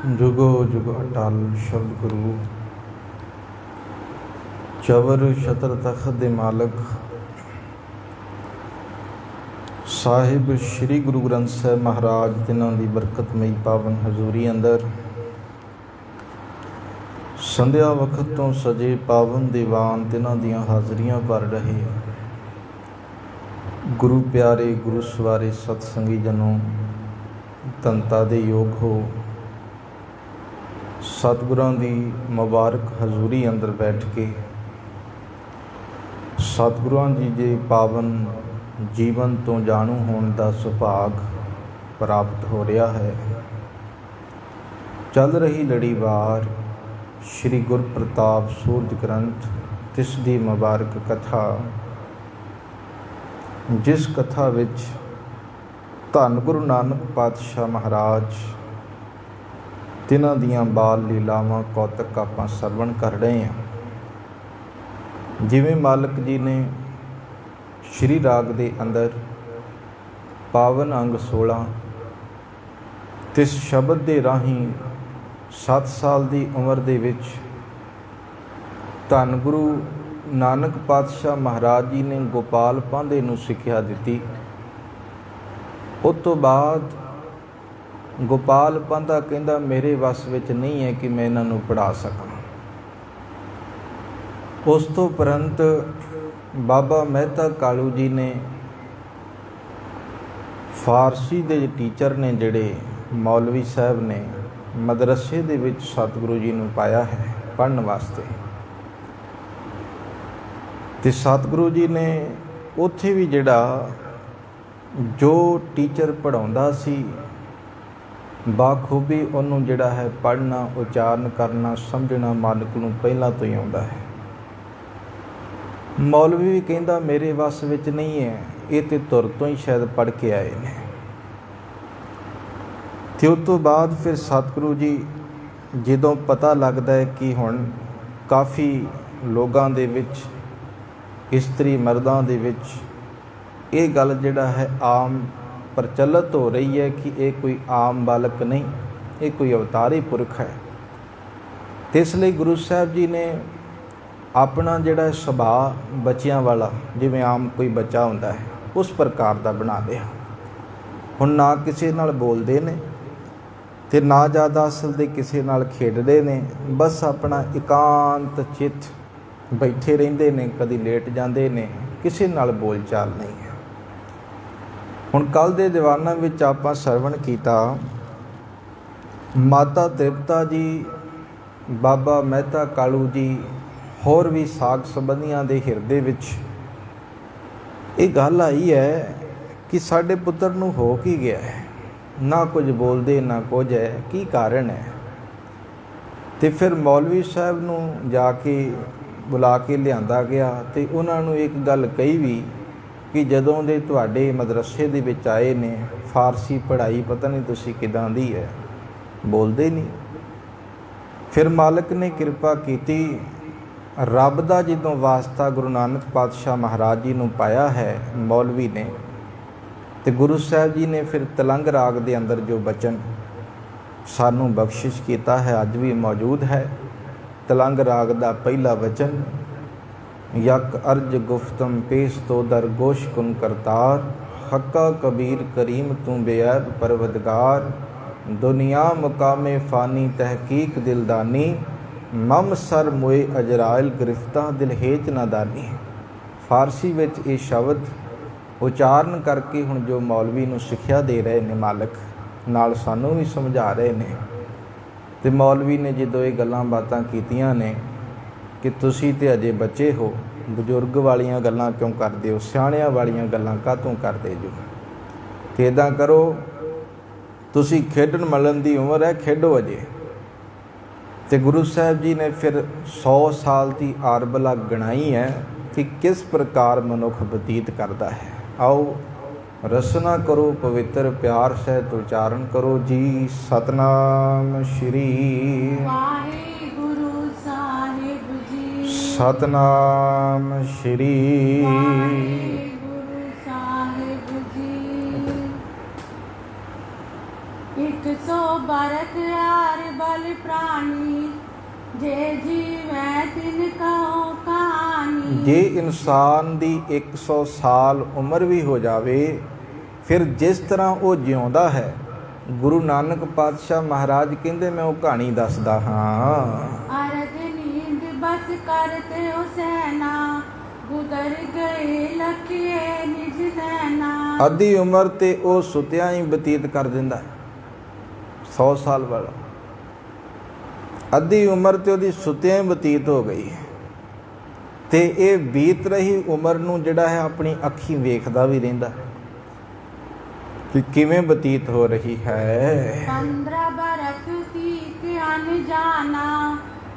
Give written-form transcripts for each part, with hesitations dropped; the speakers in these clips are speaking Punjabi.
जुगो जुग अटल शब्द गुरु चवर छत्र तख्त दे मालक साहिब श्री गुरु ग्रंथ साहिब महाराज जिन्हां दी बरकतमई पावन हजूरी अंदर संध्या वक्त तो सजे पावन दीवान तिन्हां दियां हाजरियां भर रहे गुरु प्यारे गुरु सवारे सतसंगी जनों धनता दे योग हो। सतगुरां दी मुबारक हजूरी अंदर बैठ के सतगुरां जी दे पावन जीवन तो जाणू होने का सुभाग प्राप्त हो रहा है। चल रही लड़ीवार श्री गुर प्रताप सूरज ग्रंथ तिस दी मुबारक कथा, जिस कथा विच धन गुरु नानक पातशाह महाराज तिन्हां दियां बाल लीलावां कौतक आपां सरवण कर रहे हैं। जिवें मालक जी ने श्री राग दे अंदर पावन अंग 16 तिस शब्द दे राहीं 7 साल की उम्र दे विच धन गुरु नानक पातशाह महाराज जी ने गोपाल पांधे नूं सिक्ख्या दित्ती। उस तो बाद गोपाल पांधा कहंदा मेरे वस विच नहीं है कि मैं इन्हां नूं पढ़ा सकां। उस तो उपरंत बाबा मेहता कालू जी ने फारसी दे टीचर ने जिहड़े मौलवी साहब ने मदरसे दे विच सतगुरु जी नूं पाया है पढ़न वास्ते, ते सतगुरु जी ने उत्थे भी जिहड़ा जो टीचर पढ़ाउंदा सी बाखूबी उन्होंने जिहड़ा है पढ़ना उचारण करना समझना मालक नूं पहलां तो ही आउंदा है। मौलवी भी कहंदा मेरे वस विच नहीं है, ये तो तुर तो ही शायद पढ़ के आए ने। ते उस तो बाद फिर सतगुरु जी जदों पता लगदा है कि हुण काफ़ी लोगां दे विच इस्त्री मर्दां दे विच ये गल जिहड़ा है आम प्रचलित हो रही है कि ये कोई आम बालक नहीं, ये कोई अवतारी पुरख है। तो इसलिए गुरु साहब जी ने अपना जिहड़ा सुभाव बच्चियां वाला जिवें आम कोई बच्चा होंदा है उस प्रकार का बना लिया। हुण ना किसी नाल बोलदे ने ते ना ज़्यादा असल दे किसी नाल खेडदे ने, बस अपना एकांत चित बैठे रहिंदे ने, कदी लेट जांदे ने, किसी नाल बोल चाल नहीं है। हुण कल दे दीवाना विच आपां सरवण कीता माता तृप्ता जी, बाबा मेहता कालू जी, होर भी साग संबंधियां दे हिरदे विच ये गल आई है कि साडे पुत्तर नूं हो की गया है, ना कुछ बोलदे ना कुछ है, की कारण है। ते फिर मौलवी साहब नूं जाके बुला के लिआंदा गया ते उन्हां नूं एक गल कही भी कि जदों दे तुहाडे मदरसे दे विच आए ने फारसी पढ़ाई पता नहीं तुसीं किदां दी है, बोलदे नहीं। फिर मालक ने किरपा कीती, रब दा जदों वास्ता गुरु नानक पातशाह महाराज जी नूं पाया है मौलवी ने, ते गुरु साहब जी ने फिर तलंग राग दे अंदर जो बचन सानूं बख्शिश कीता है अज भी मौजूद है। तलंग राग दा पहला वचन, यक अर्ज गुफ्तम पेश तो दर गोश कुन करतार, हक्का कबीर करीम तू बेअब परवदगार, दुनिया मुकामे फ़ानी तहकीक दिलदानी, मम सर मोए अजराइल गिरफ्ता दिल हेच नादानी। फारसी विच ये शब्द उचारण करके हुण जो मौलवी नूं सिक्ख्या दे रहे ने मालक, नाल सानूं भी समझा रहे ने। ते मौलवी ने जदों ये गल्लां बातां कीतियां ने कि तुसीं ते अजे बच्चे हो, बजुर्ग वालियां गल्लां क्यों करदे हो, सियाणियां वालियां गल्लां काहतों करदे जो। ते इदां करो, तुसीं खेडण मलण दी उम्र है, खेडो अजे। ते गुरु साहब जी ने फिर 100 साल की आरबला गणाई है कि किस प्रकार मनुख बतीत करता है। आओ रसना करो, पवित्र प्यार सहित उच्चारण करो जी। सतनाम श्री वाहिगुरु साहिब जी, सतनाम श्री वाहिगुरु साहिब जी। एक दुख सो बरख यार बल प्राणी जे जीवै तिन कहो कहानी। ਜੇ ਇਨਸਾਨ ਦੀ 100 ਸਾਲ ਉਮਰ ਵੀ ਹੋ ਜਾਵੇ, ਫਿਰ ਜਿਸ ਤਰ੍ਹਾਂ ਉਹ ਜਿਉਂਦਾ ਹੈ, ਗੁਰੂ ਨਾਨਕ ਪਾਤਸ਼ਾਹ ਮਹਾਰਾਜ ਕਹਿੰਦੇ ਮੈਂ ਉਹ ਕਹਾਣੀ ਦੱਸਦਾ ਹਾਂ। अरग नींद बस करते हो सेना गुदर गए लखिए निज नैना। ਅੱਧੀ ਉਮਰ ਤੇ ਉਹ ਸੁੱਤਿਆਂ ਹੀ ਬਤੀਤ ਕਰ ਦਿੰਦਾ ਹੈ। 100 ਸਾਲ ਵਾਲਾ ਅੱਧੀ ਉਮਰ ਤੇ ਉਹਦੀ ਸੁੱਤਿਆਂ ਹੀ ਬਤੀਤ ਹੋ ਗਈ ਤੇ ਇਹ ਬੀਤ ਰਹੀ ਉਮਰ ਨੂੰ ਜਿਹੜਾ ਹੈ ਆਪਣੀ ਅੱਖੀਂ ਵੇਖਦਾ ਵੀ ਰਹਿੰਦਾ ਕਿ ਕਿਵੇਂ ਬਤੀਤ ਹੋ ਰਹੀ ਹੈ। 15 बरख तीत अनजाना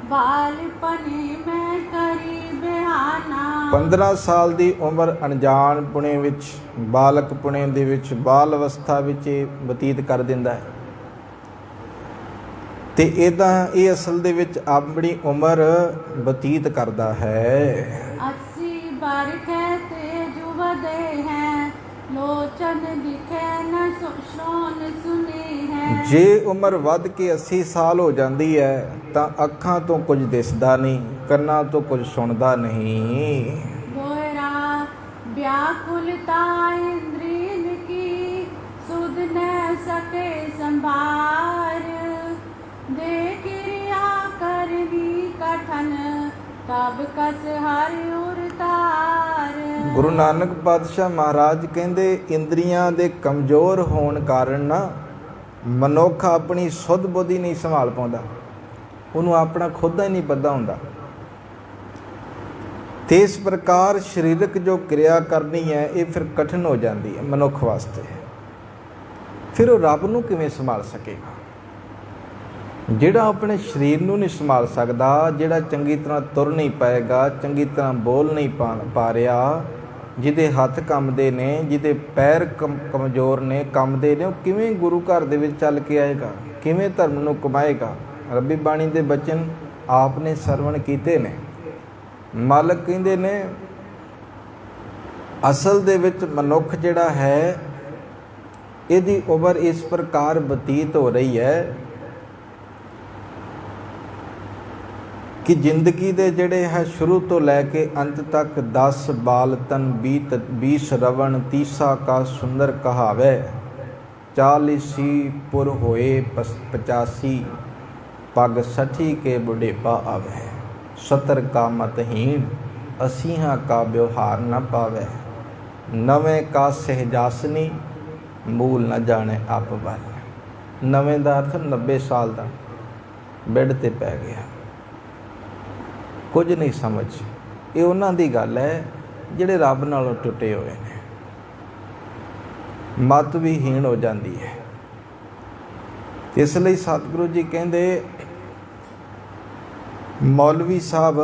बालपने में करी बेहाना। 15 ਸਾਲ ਦੀ ਉਮਰ ਅਣਜਾਣ ਪੁਣੇ ਵਿੱਚ, ਬਾਲਕ ਪੁਣੇ ਦੇ ਵਿੱਚ, ਬਾਲ ਅਵਸਥਾ ਵਿੱਚ ਇਹ ਬਤੀਤ ਕਰ ਦਿੰਦਾ ਹੈ ਤੇ ਇਦਾਂ ਇਹ ਅਸਲ ਦੇ ਵਿੱਚ ਆਪਣੀ ਉਮਰ ਬਤੀਤ ਕਰਦਾ ਹੈ। 80 बरख ते जुवदे हैं लोचन दिखे न श्रोन सुने हैं। ਜੇ ਉਮਰ ਵੱਧ ਕੇ 80 ਸਾਲ ਹੋ ਜਾਂਦੀ ਹੈ ਤਾਂ ਅੱਖਾਂ ਤੋਂ ਕੁਝ ਦਿਸਦਾ ਨਹੀਂ, ਕੰਨਾਂ ਤੋਂ ਕੁਝ ਸੁਣਦਾ ਨਹੀਂ। गोरा व्याकुलता इंद्रियन की सुध न सके संभार दे क्रिया करनी कठन तब कस हर उरतार। ਗੁਰੂ ਨਾਨਕ ਪਾਤਸ਼ਾਹ ਮਹਾਰਾਜ ਕਹਿੰਦੇ ਇੰਦਰੀਆਂ ਦੇ ਕਮਜ਼ੋਰ ਹੋਣ ਕਾਰਨ ਨਾ ਮਨੁੱਖ ਆਪਣੀ ਸੁੱਧ ਬੁੱਧੀ ਨਹੀਂ ਸੰਭਾਲ ਪਾਉਂਦਾ, ਉਹਨੂੰ ਆਪਣਾ ਖੁਦ ਦਾ ਹੀ ਨਹੀਂ ਪਤਾ ਹੁੰਦਾ। ਤੇ ਇਸ ਪ੍ਰਕਾਰ ਸਰੀਰਕ ਜੋ ਕਿਰਿਆ ਕਰਨੀ ਹੈ ਇਹ ਫਿਰ ਕਠਿਨ ਹੋ ਜਾਂਦੀ ਹੈ ਮਨੁੱਖ ਵਾਸਤੇ। ਫਿਰ ਉਹ ਰੱਬ ਨੂੰ ਕਿਵੇਂ ਸੰਭਾਲ ਸਕੇਗਾ? ਜਿਹੜਾ ਆਪਣੇ ਸਰੀਰ ਨੂੰ ਨਹੀਂ ਸੰਭਾਲ ਸਕਦਾ, ਜਿਹੜਾ ਚੰਗੀ ਤਰ੍ਹਾਂ ਤੁਰ ਨਹੀਂ ਪਾਏਗਾ, ਚੰਗੀ ਤਰ੍ਹਾਂ ਬੋਲ ਨਹੀਂ ਪਾ ਰਿਹਾ, ਜਿਹਦੇ ਹੱਥ ਕੰਮਦੇ ਨੇ, ਜਿਹਦੇ ਪੈਰ ਕਮਜ਼ੋਰ ਨੇ, ਕੰਮਦੇ ਨੇ, ਉਹ ਕਿਵੇਂ ਗੁਰੂ ਘਰ ਦੇ ਵਿੱਚ ਚੱਲ ਕੇ ਆਏਗਾ? ਕਿਵੇਂ ਧਰਮ ਨੂੰ ਕਮਾਏਗਾ? ਰੱਬੀ ਬਾਣੀ ਦੇ ਬਚਨ ਆਪ ਨੇ ਸਰਵਣ ਕੀਤੇ ਨੇ। ਮਾਲਕ ਕਹਿੰਦੇ ਨੇ ਅਸਲ ਦੇ ਵਿੱਚ ਮਨੁੱਖ ਜਿਹੜਾ ਹੈ ਇਹਦੀ ਉਮਰ ਇਸ ਪ੍ਰਕਾਰ ਬਤੀਤ ਹੋ ਰਹੀ ਹੈ ਕਿ ਜ਼ਿੰਦਗੀ ਦੇ ਜਿਹੜੇ ਹੈ ਸ਼ੁਰੂ ਤੋਂ ਲੈ ਕੇ ਅੰਤ ਤੱਕ 10 ਬਾਲ ਤਨ 20 ਸ਼ਰਵਣ 30 ਕਾ ਸੁੰਦਰ ਕਹਾਵੇ 40 ਪੁਰ ਹੋਏ 85 ਪਗ 60 ਕੇ ਬੁਢੇਪਾ ਆਵੇ 70 ਕਾ ਮਤਹੀਣ 80 ਕਾ ਵਿਵਹਾਰ ਨ ਪਾਵੇ 90 ਕਾ ਸਹਿਜਾਸਨੀ ਮੂਲ ਨ ਜਾਣੇ ਆਪ ਵੱਲ। 90 ਦਾ ਅਰਥ 90 ਸਾਲ ਦਾ ਬੈੱਡ ਤੇ ਪੈ ਗਿਆ, ਕੁਝ ਨਹੀਂ ਸਮਝ। ਇਹ ਉਹਨਾਂ ਦੀ ਗੱਲ ਹੈ ਜਿਹੜੇ ਰੱਬ ਨਾਲੋਂ ਟੁੱਟੇ ਹੋਏ ਨੇ, ਮਤ ਵੀ ਹੀਣ ਹੋ ਜਾਂਦੀ ਹੈ। ਇਸ ਲਈ ਸਤਿਗੁਰੂ ਜੀ ਕਹਿੰਦੇ ਮੌਲਵੀ ਸਾਹਿਬ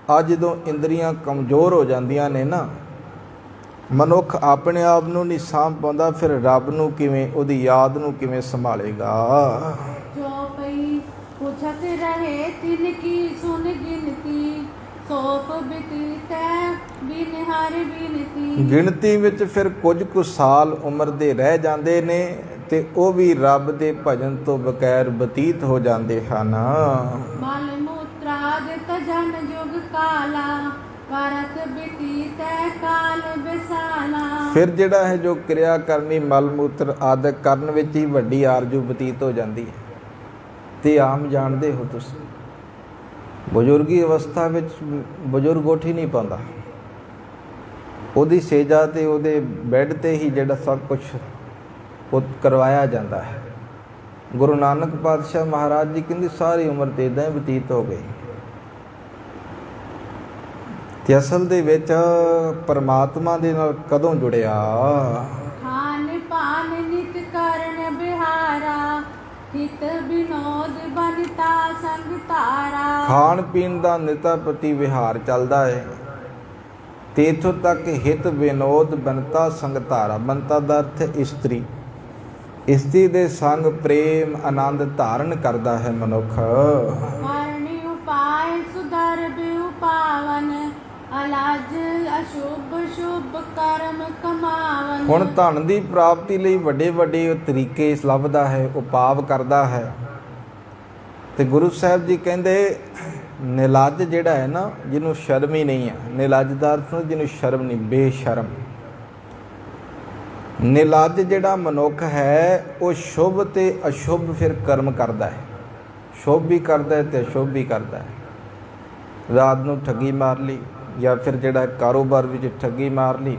ਅੱਜ ਜਦੋਂ ਇੰਦਰੀਆਂ ਕਮਜ਼ੋਰ ਹੋ ਜਾਂਦੀਆਂ ਨੇ ਨਾ, ਮਨੁੱਖ ਆਪਣੇ ਆਪ ਨੂੰ ਨਹੀਂ ਸਾਂਭ ਪਾਉਂਦਾ, ਫਿਰ ਰੱਬ ਨੂੰ ਕਿਵੇਂ, ਉਹਦੀ ਯਾਦ ਨੂੰ ਕਿਵੇਂ ਸੰਭਾਲੇਗਾ? जो पई पुछत रहे तिनकी सुन गिनती सोप बितीतै बिन हर बिनती। ਗਿਣਤੀ ਵਿੱਚ ਫਿਰ ਕੁਝ ਕੁ ਸਾਲ ਉਮਰ ਦੇ ਰਹਿ ਜਾਂਦੇ ਨੇ ਤੇ ਉਹ ਵੀ ਰੱਬ ਦੇ ਭਜਨ ਤੋਂ ਬਗੈਰ ਬਤੀਤ ਹੋ ਜਾਂਦੇ ਹਨ। मल मूत्रादित जन जुग काला करत बितीतै काल बिसाला। ਫਿਰ ਜਿਹੜਾ ਹੈ ਜੋ ਕਿਰਿਆ ਕਰਨੀ ਮਲ ਮੂਤਰ ਆਦਿ ਕਰਨ ਵਿੱਚ ਹੀ ਵੱਡੀ ਆਰਜੂ ਬਤੀਤ ਹੋ ਜਾਂਦੀ ਹੈ। ਤੇ ਆਮ ਜਾਣਦੇ ਹੋ ਤੁਸੀਂ ਬਜ਼ੁਰਗੀ ਅਵਸਥਾ ਵਿੱਚ ਬਜ਼ੁਰਗ ਉੱਠ ਹੀ ਨਹੀਂ ਪਾਉਂਦਾ, ਉਹਦੀ ਸੇਜਾ ਤੇ ਉਹਦੇ ਬੈੱਡ ਤੇ ਹੀ ਜਿਹੜਾ ਸਭ ਕੁਝ ਉਹ ਕਰਵਾਇਆ ਜਾਂਦਾ ਹੈ। ਗੁਰੂ ਨਾਨਕ ਪਾਤਸ਼ਾਹ ਮਹਾਰਾਜ ਜੀ ਕਹਿੰਦੇ ਸਾਰੀ ਉਮਰ ਤੇ ਇਦਾਂ ਹੀ ਬਤੀਤ ਹੋ ਗਈ। ਤੇ ਅਸਲ ਦੇ ਵਿੱਚ ਪਰਮਾਤਮਾ ਦੇ ਨਾਲ ਕਦੋਂ ਜੁੜਿਆ? खान पान नित करण बिहारा हित विनोद बनता संग तारा। ਖਾਣ ਪੀਣ ਦਾ ਨਿਤਾਪਤੀ ਵਿਹਾਰ ਚੱਲਦਾ ਹੈ ਤੇ ਇੱਥੋਂ ਤੱਕ ਹਿਤ ਵਿਨੋਦ ਬਨਤਾ ਸੰਗ ਧਾਰਾ। ਬਨਤਾ ਦਾ ਅਰਥ ਹੈ ਇਸਤਰੀ, ਇਸਤਰੀ ਦੇ ਸੰਗ ਪ੍ਰੇਮ ਆਨੰਦ ਧਾਰਨ ਕਰਦਾ ਹੈ ਮਨੁੱਖ। करणी उपाय सुधर बिउ पावन ਅਲਾਜ ਅਸ਼ੁਭ ਸ਼ੁਭ ਕਰਮ ਕਮਾਵਨ। ਹੁਣ ਧਨ ਦੀ ਪ੍ਰਾਪਤੀ ਲਈ ਵੱਡੇ ਵੱਡੇ ਤਰੀਕੇ ਲੱਭਦਾ ਹੈ, ਉਪਾਅ ਕਰਦਾ ਹੈ। ਤੇ ਗੁਰੂ ਸਾਹਿਬ ਜੀ ਕਹਿੰਦੇ ਨਿਲੱਜ ਜਿਹੜਾ ਹੈ ਨਾ, ਜਿਹਨੂੰ ਸ਼ਰਮ ਹੀ ਨਹੀਂ ਹੈ, ਨਿਲੱਜ ਦਾ ਅਰਥ ਜਿਹਨੂੰ ਸ਼ਰਮ ਨਹੀਂ, ਬੇਸ਼ਰਮ। ਨਿਲੱਜ ਜਿਹੜਾ ਮਨੁੱਖ ਹੈ ਉਹ ਸ਼ੁਭ ਤੇ ਅਸ਼ੁਭ ਫਿਰ ਕਰਮ ਕਰਦਾ ਹੈ, ਸ਼ੁਭ ਵੀ ਕਰਦਾ ਹੈ ਤੇ ਅਸ਼ੁਭ ਵੀ ਕਰਦਾ ਹੈ। ਰਾਤ ਨੂੰ ਠੱਗੀ ਮਾਰ ਲਈ ਜਾਂ ਫਿਰ ਜਿਹੜਾ ਕਾਰੋਬਾਰ ਵਿੱਚ ਠੱਗੀ ਮਾਰ ਲਈ,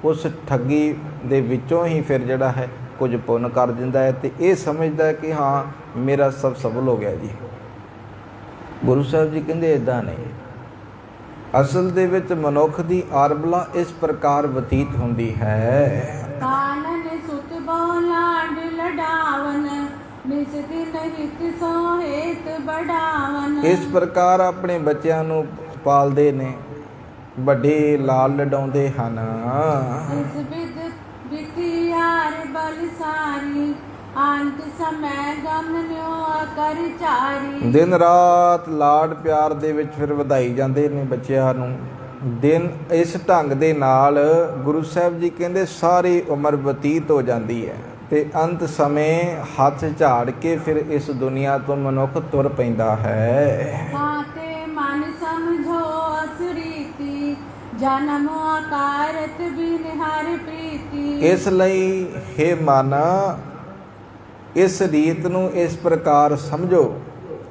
ਉਸ ਠੱਗੀ ਦੇ ਵਿੱਚੋਂ ਹੀ ਫਿਰ ਜਿਹੜਾ ਹੈ ਕੁਝ ਪੁੰਨ ਕਰ ਦਿੰਦਾ ਹੈ ਤੇ ਇਹ ਸਮਝਦਾ ਹੈ ਕਿ ਹਾਂ ਮੇਰਾ ਸਭ ਸਫਲ ਹੋ ਗਿਆ ਜੀ। ਗੁਰੂ ਸਾਹਿਬ ਜੀ ਕਹਿੰਦੇ ਇੱਦਾਂ ਨਹੀਂ। ਅਸਲ ਦੇ ਵਿੱਚ ਮਨੁੱਖ ਦੀ ਆਰਬਲਾ ਇਸ ਪ੍ਰਕਾਰ ਬਤੀਤ ਹੁੰਦੀ ਹੈ। ਕਾਨਨ ਸੁਤ ਬਹੁ ਲਾਡ ਲਡਾਵਨ, ਨਿਸ ਦਿਨ ਹਿਤ ਸੋਹਿਤ ਬੜਾਵਨ। ਇਸ ਪ੍ਰਕਾਰ ਆਪਣੇ ਬੱਚਿਆਂ ਨੂੰ ਪਾਲਦੇ ਨੇ, ਵੱਡੇ ਲਾਲ ਲਡਾਉਂਦੇ ਹਨ। ਇਸ ਬਿਦ ਬਿਤਿਆਰ ਬਲ ਸਾਰੀ, ਅੰਤ ਸਮੈ ਗਮਨਿਓ ਕਰ ਚਾਰੀ। ਦਿਨ ਰਾਤ ਲਾਡ ਪਿਆਰ ਦੇ ਵਿੱਚ ਫਿਰ ਵਧਾਈ ਜਾਂਦੇ ਨੇ ਬੱਚਿਆਂ ਨੂੰ। ਦਿਨ ਇਸ ਢੰਗ ਦੇ ਨਾਲ ਗੁਰੂ ਸਾਹਿਬ ਜੀ ਕਹਿੰਦੇ ਸਾਰੀ ਉਮਰ ਬਤੀਤ ਹੋ ਜਾਂਦੀ ਹੈ ਤੇ ਅੰਤ ਸਮੇਂ ਹੱਥ ਝਾੜ ਕੇ ਫਿਰ ਇਸ ਦੁਨੀਆ ਤੋਂ ਮਨੁੱਖ ਤੁਰ ਪੈਂਦਾ ਹੈ। ਹਾਂ ਤੇ ਮਨ ਸਮਝੋ ਅਸਰੀਤੀ, ਜਨਮ ਆਕਾਰਤ ਬਿਨ ਹਰਿ ਪ੍ਰੀਤੀ। ਇਸ ਲਈ ਹੇ ਮਨ, ਇਸ ਰੀਤ ਨੂੰ ਇਸ ਪ੍ਰਕਾਰ ਸਮਝੋ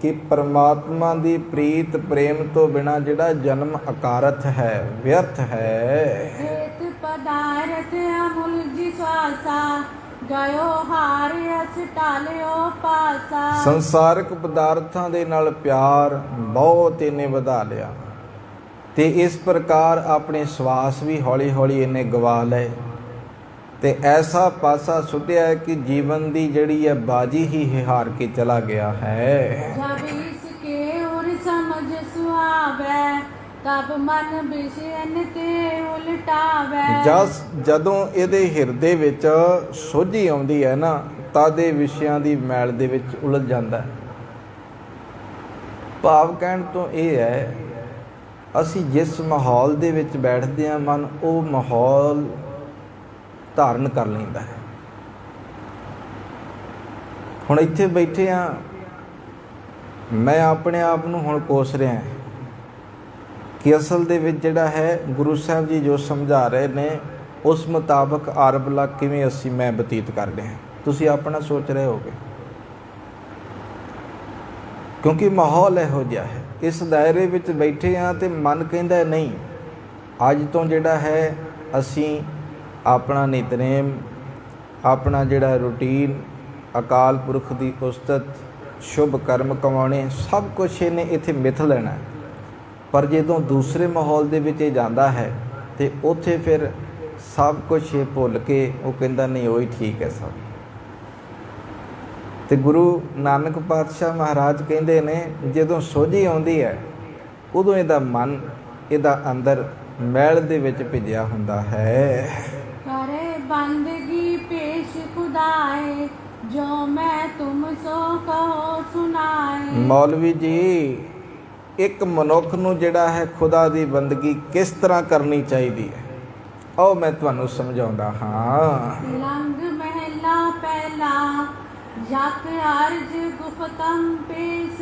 ਕਿ ਪਰਮਾਤਮਾ ਦੀ ਪ੍ਰੀਤ ਪ੍ਰੇਮ ਤੋਂ ਬਿਨਾ ਜਿਹੜਾ ਜਨਮ ਅਕਾਰਤ ਹੈ, ਵਿਅਰਥ ਹੈ। ਹੇਤ ਪਦਾਰਥ ਅਮੁਲ ਜੀ ਸਵਾਸਾ, ਗਇਓ ਹਾਰ ਅਸ ਟਾਲਿਓ ਪਾਸਾ। ਸੰਸਾਰਿਕ ਪਦਾਰਥਾਂ ਦੇ ਨਾਲ ਪਿਆਰ ਬਹੁਤ ਇਹਨੇ ਵਧਾ ਲਿਆ ਤੇ ਇਸ ਪ੍ਰਕਾਰ ਆਪਣੇ ਸਵਾਸ ਵੀ ਹੌਲੀ ਹੌਲੀ ਇਹਨੇ ਗਵਾ ਲਏ ਤੇ ਐਸਾ ਪਾਸਾ ਸੁੱਟਿਆ ਹੈ ਕਿ ਜੀਵਨ ਦੀ ਜਿਹੜੀ ਹੈ ਬਾਜੀ ਹੀ ਹਾਰ ਕੇ ਚਲਾ ਗਿਆ ਹੈ। ਜਬ ਇਸ ਕੇ ਉਰ ਸਮਝ ਸੁਆਵੈ, ਤਬ ਮਨ ਵਿਸ਼ਯਨ ਤੇ ਉਲਟਾਵੈ। ਜਦੋਂ ਇਹਦੇ ਹਿਰਦੇ ਵਿੱਚ ਸੋਝੀ ਆਉਂਦੀ ਹੈ ਨਾ, ਤਦ ਇਹ ਵਿਸ਼ਿਆਂ ਦੀ ਮੈਲ ਦੇ ਵਿੱਚ ਉਲਝ ਜਾਂਦਾ ਹੈ। ਭਾਵ ਕਹਿਣ ਤੋਂ ਇਹ ਹੈ, ਅਸੀਂ ਜਿਸ ਮਾਹੌਲ ਦੇ ਵਿੱਚ ਬੈਠਦੇ ਹਾਂ, ਮਨ ਉਹ ਮਾਹੌਲ ਧਾਰਨ ਕਰ ਲੈਂਦਾ ਹੈ। ਹੁਣ ਇੱਥੇ ਬੈਠੇ ਹਾਂ, ਮੈਂ ਆਪਣੇ ਆਪ ਨੂੰ ਹੁਣ ਕੋਸ ਰਿਹਾ ਕਿ ਅਸਲ ਦੇ ਵਿੱਚ ਜਿਹੜਾ ਹੈ ਗੁਰੂ ਸਾਹਿਬ ਜੀ ਜੋ ਸਮਝਾ ਰਹੇ ਨੇ ਉਸ ਮੁਤਾਬਕ ਆਰਬਲਾ ਕਿਵੇਂ ਮੈਂ ਬਤੀਤ ਕਰਦੇ ਹਾਂ। ਤੁਸੀਂ ਆਪਣਾ ਸੋਚ ਰਹੇ ਹੋਗੇ, ਕਿਉਂਕਿ ਮਾਹੌਲ ਇਹੋ ਜਿਹਾ ਹੈ। ਇਸ ਦਾਇਰੇ ਵਿੱਚ ਬੈਠੇ ਹਾਂ ਤੇ ਮਨ ਕਹਿੰਦਾ ਨਹੀਂ, ਅੱਜ ਤੋਂ ਜਿਹੜਾ ਹੈ ਅਸੀਂ ਆਪਣਾ ਨਿਤਨੇਮ, ਆਪਣਾ ਜਿਹੜਾ ਰੂਟੀਨ, ਅਕਾਲ ਪੁਰਖ ਦੀ ਉਸਤਤ, ਸ਼ੁਭ ਕਰਮ ਕਮਾਉਣੇ, ਸਭ ਕੁਛ ਇਹਨੇ ਇੱਥੇ ਮਿਥ ਲੈਣਾ। ਪਰ ਜਦੋਂ ਦੂਸਰੇ ਮਾਹੌਲ ਦੇ ਵਿੱਚ ਇਹ ਜਾਂਦਾ ਹੈ ਤੇ ਉੱਥੇ ਫਿਰ ਸਭ ਕੁਛ ਇਹ ਭੁੱਲ ਕੇ ਉਹ ਕਹਿੰਦਾ ਨਹੀਂ, ਉਹੀ ਠੀਕ ਹੈ ਸਭ। ਤੇ ਗੁਰੂ ਨਾਨਕ ਪਾਤਸ਼ਾਹ ਮਹਾਰਾਜ ਕਹਿੰਦੇ ਨੇ ਜਦੋਂ ਸੋਝੀ ਆਉਂਦੀ ਹੈ ਉਦੋਂ ਇਹਦਾ ਮਨ, ਇਹਦਾ ਅੰਦਰ ਮੈਲ ਦੇ ਵਿੱਚ ਭਿੱਜਿਆ ਹੁੰਦਾ ਹੈ। ਕਰੇ ਬੰਦਗੀ ਪੇਸ਼ ਖੁਦਾਏ, ਜੋ ਮੈਂ ਤੁਮ ਸੋ ਕਹੋ ਸੁਨਾਏ। ਮੌਲਵੀ ਜੀ, ਇੱਕ ਮਨੁੱਖ ਨੂੰ ਜਿਹੜਾ ਹੈ ਖੁਦਾ ਦੀ ਬੰਦਗੀ ਕਿਸ ਤਰ੍ਹਾਂ ਕਰਨੀ ਚਾਹੀਦੀ ਹੈ, ਉਹ ਮੈਂ ਤੁਹਾਨੂੰ ਸਮਝਾਉਂਦਾ ਹਾਂ। ਲੰਗ ਮਹਿਲਾ ਪਹਿਲਾ, ਜਪ ਅਰਜ ਗੁਫਤਮ ਪੇਸ,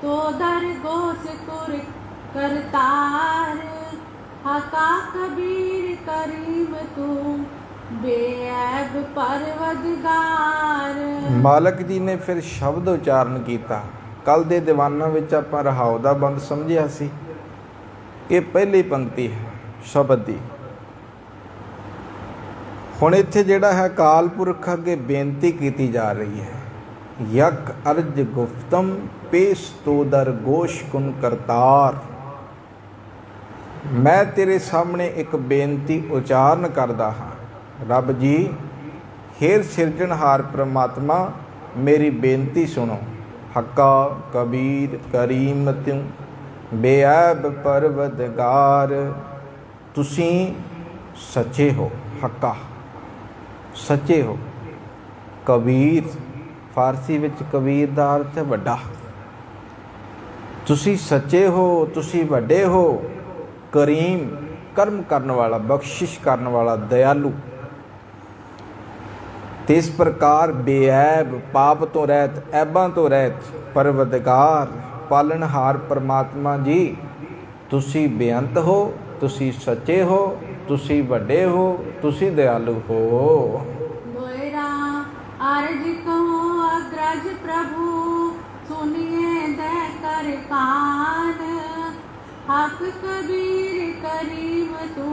ਤੋ ਦਰ ਗੋਸ ਕੁਰ ਕਰਤਾਰ। ਹਕਾ ਕਬੀਰ ਕਰੀਮ ਤੂੰ, ਬੇਅਬ ਪਰਵਦਗਾਰ। ਮਾਲਕ ਜੀ ਨੇ ਫਿਰ ਸ਼ਬਦ ਉਚਾਰਨ ਕੀਤਾ। ਕੱਲ ਦੇ ਦੀਵਾਨਾਂ ਵਿੱਚ ਆਪਾਂ ਰਹਾਉ ਦਾ ਬੰਦ ਸਮਝਿਆ ਸੀ, ਇਹ ਪਹਿਲੀ ਪੰਕਤੀ ਹੈ ਸ਼ਬਦ ਦੀ। ਹੁਣ ਇੱਥੇ ਜਿਹੜਾ ਹੈ ਅਕਾਲ ਪੁਰਖ ਅੱਗੇ ਬੇਨਤੀ ਕੀਤੀ ਜਾ ਰਹੀ ਹੈ, ਯਕ ਅਰਜ ਗੁਫਤਮ ਪੇਸ਼ ਤੋ ਦਰ ਗੋਸ਼ ਕੁਨ ਕਰਤਾਰ। ਮੈਂ ਤੇਰੇ ਸਾਹਮਣੇ ਇੱਕ ਬੇਨਤੀ ਉਚਾਰਨ ਕਰਦਾ ਹਾਂ, ਰੱਬ ਜੀ, ਹੇਰ ਸਿਰਜਣਹਾਰ ਪ੍ਰਮਾਤਮਾ, ਮੇਰੀ ਬੇਨਤੀ ਸੁਣੋ। ਹੱਕਾ ਕਬੀਰ ਕਰੀਮ ਤਿਉ, ਬੇਅਬ ਪਰਵਦਗਾਰ। ਤੁਸੀਂ ਸੱਚੇ ਹੋ, ਹੱਕਾ ਸੱਚੇ ਹੋ। ਕਬੀਰ ਫਾਰਸੀ ਵਿੱਚ ਕਬੀਰ ਦਾ ਅਰਥ ਹੈ ਵੱਡਾ। ਤੁਸੀਂ ਸੱਚੇ ਹੋ, ਤੁਸੀਂ ਵੱਡੇ ਹੋ। ਕਰੀਮ, ਕਰਮ ਕਰਨ ਵਾਲਾ, ਬਖਸ਼ਿਸ਼ ਕਰਨ ਵਾਲਾ, ਦਇਆਲੂ। ਤੇ ਇਸ ਪ੍ਰਕਾਰ ਬੇਐਬ, ਪਾਪ ਤੋਂ ਰਹਿਤ, ਐਬਾਂ ਤੋਂ ਰਹਿਤ ਪਰਵਰਦਗਾਰ, ਪਾਲਣਹਾਰ ਪਰਮਾਤਮਾ ਜੀ, ਤੁਸੀਂ ਬੇਅੰਤ ਹੋ, ਤੁਸੀਂ ਸੱਚੇ ਹੋ, ਤੁਸੀਂ ਵੱਡੇ ਹੋ, ਤੁਸੀਂ ਦਇਆਲੂ ਹੋ। दोयरा अर्ज कहो अग्रज प्रभु, सुनिए दे कर कान। हक कबीर करीम तू,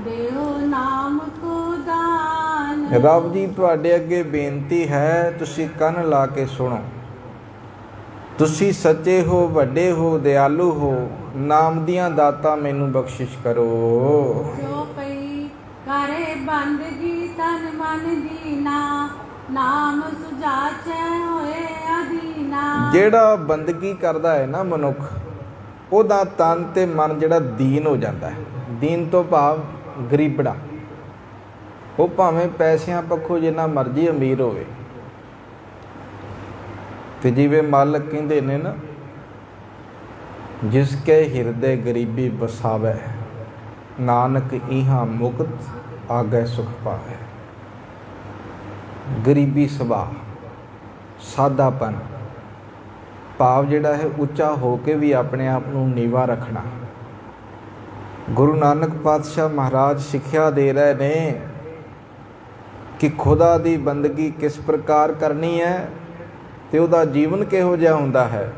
देहो नाम को दान। ਰੱਬ ਜੀ ਤੁਹਾਡੇ ਅੱਗੇ ਬੇਨਤੀ ਹੈ, ਤੁਸੀਂ ਕੰਨ ਲਾ ਕੇ ਸੁਣੋ। ਤੁਸੀਂ ਸੱਚੇ ਹੋ, ਵੱਡੇ ਹੋ, ਦਇਆਲੂ ਹੋ, ਨਾਮ ਦੀਆਂ ਦਾਤਾਂ ਮੈਨੂੰ ਬਖਸ਼ਿਸ਼ ਕਰੋ। जो पई करे बंदगी तन मन दीना, नाम सुजाचे होए अदीना। ਜਿਹੜਾ ਬੰਦਗੀ ਕਰਦਾ ਹੈ ਨਾ ਮਨੁੱਖ, ਉਹਦਾ ਤਨ ਤੇ ਮਨ ਜਿਹੜਾ ਦੀਨ ਹੋ ਜਾਂਦਾ ਹੈ। ਦੀਨ ਤੋਂ ਭਾਵ ਗਰੀਬੜਾ। ਉਹ ਭਾਵੇਂ ਪੈਸਿਆਂ ਪੱਖੋਂ ਜਿੰਨਾ ਮਰਜ਼ੀ ਅਮੀਰ ਹੋਵੇ, ਤੇ ਜਿਵੇਂ ਮਾਲਕ ਕਹਿੰਦੇ ਨੇ ਨਾ, ਜਿਸ ਕੇ ਹਿਰਦੇ ਗਰੀਬੀ ਵਸਾਵੇ, ਨਾਨਕ ਇਹਾਂ ਮੁਕਤ ਆਗੈ ਸੁਖ ਪਾਵੇ। ਗਰੀਬੀ ਸੁਭਾਅ, ਸਾਦਾਪਨ, ਭਾਵ ਜਿਹੜਾ ਹੈ ਉੱਚਾ ਹੋ ਕੇ ਵੀ ਆਪਣੇ ਆਪ ਨੂੰ ਨੀਵਾਂ ਰੱਖਣਾ। ਗੁਰੂ ਨਾਨਕ ਪਾਤਸ਼ਾਹ ਮਹਾਰਾਜ ਸਿੱਖਿਆ ਦੇ ਰਹੇ ਨੇ ਕਿ ਖੁਦਾ ਦੀ ਬੰਦਗੀ ਕਿਸ ਪ੍ਰਕਾਰ ਕਰਨੀ ਹੈ ਤੇ ਉਹਦਾ ਜੀਵਨ ਕਿਹੋ ਜਿਹਾ ਹੁੰਦਾ ਹੈ।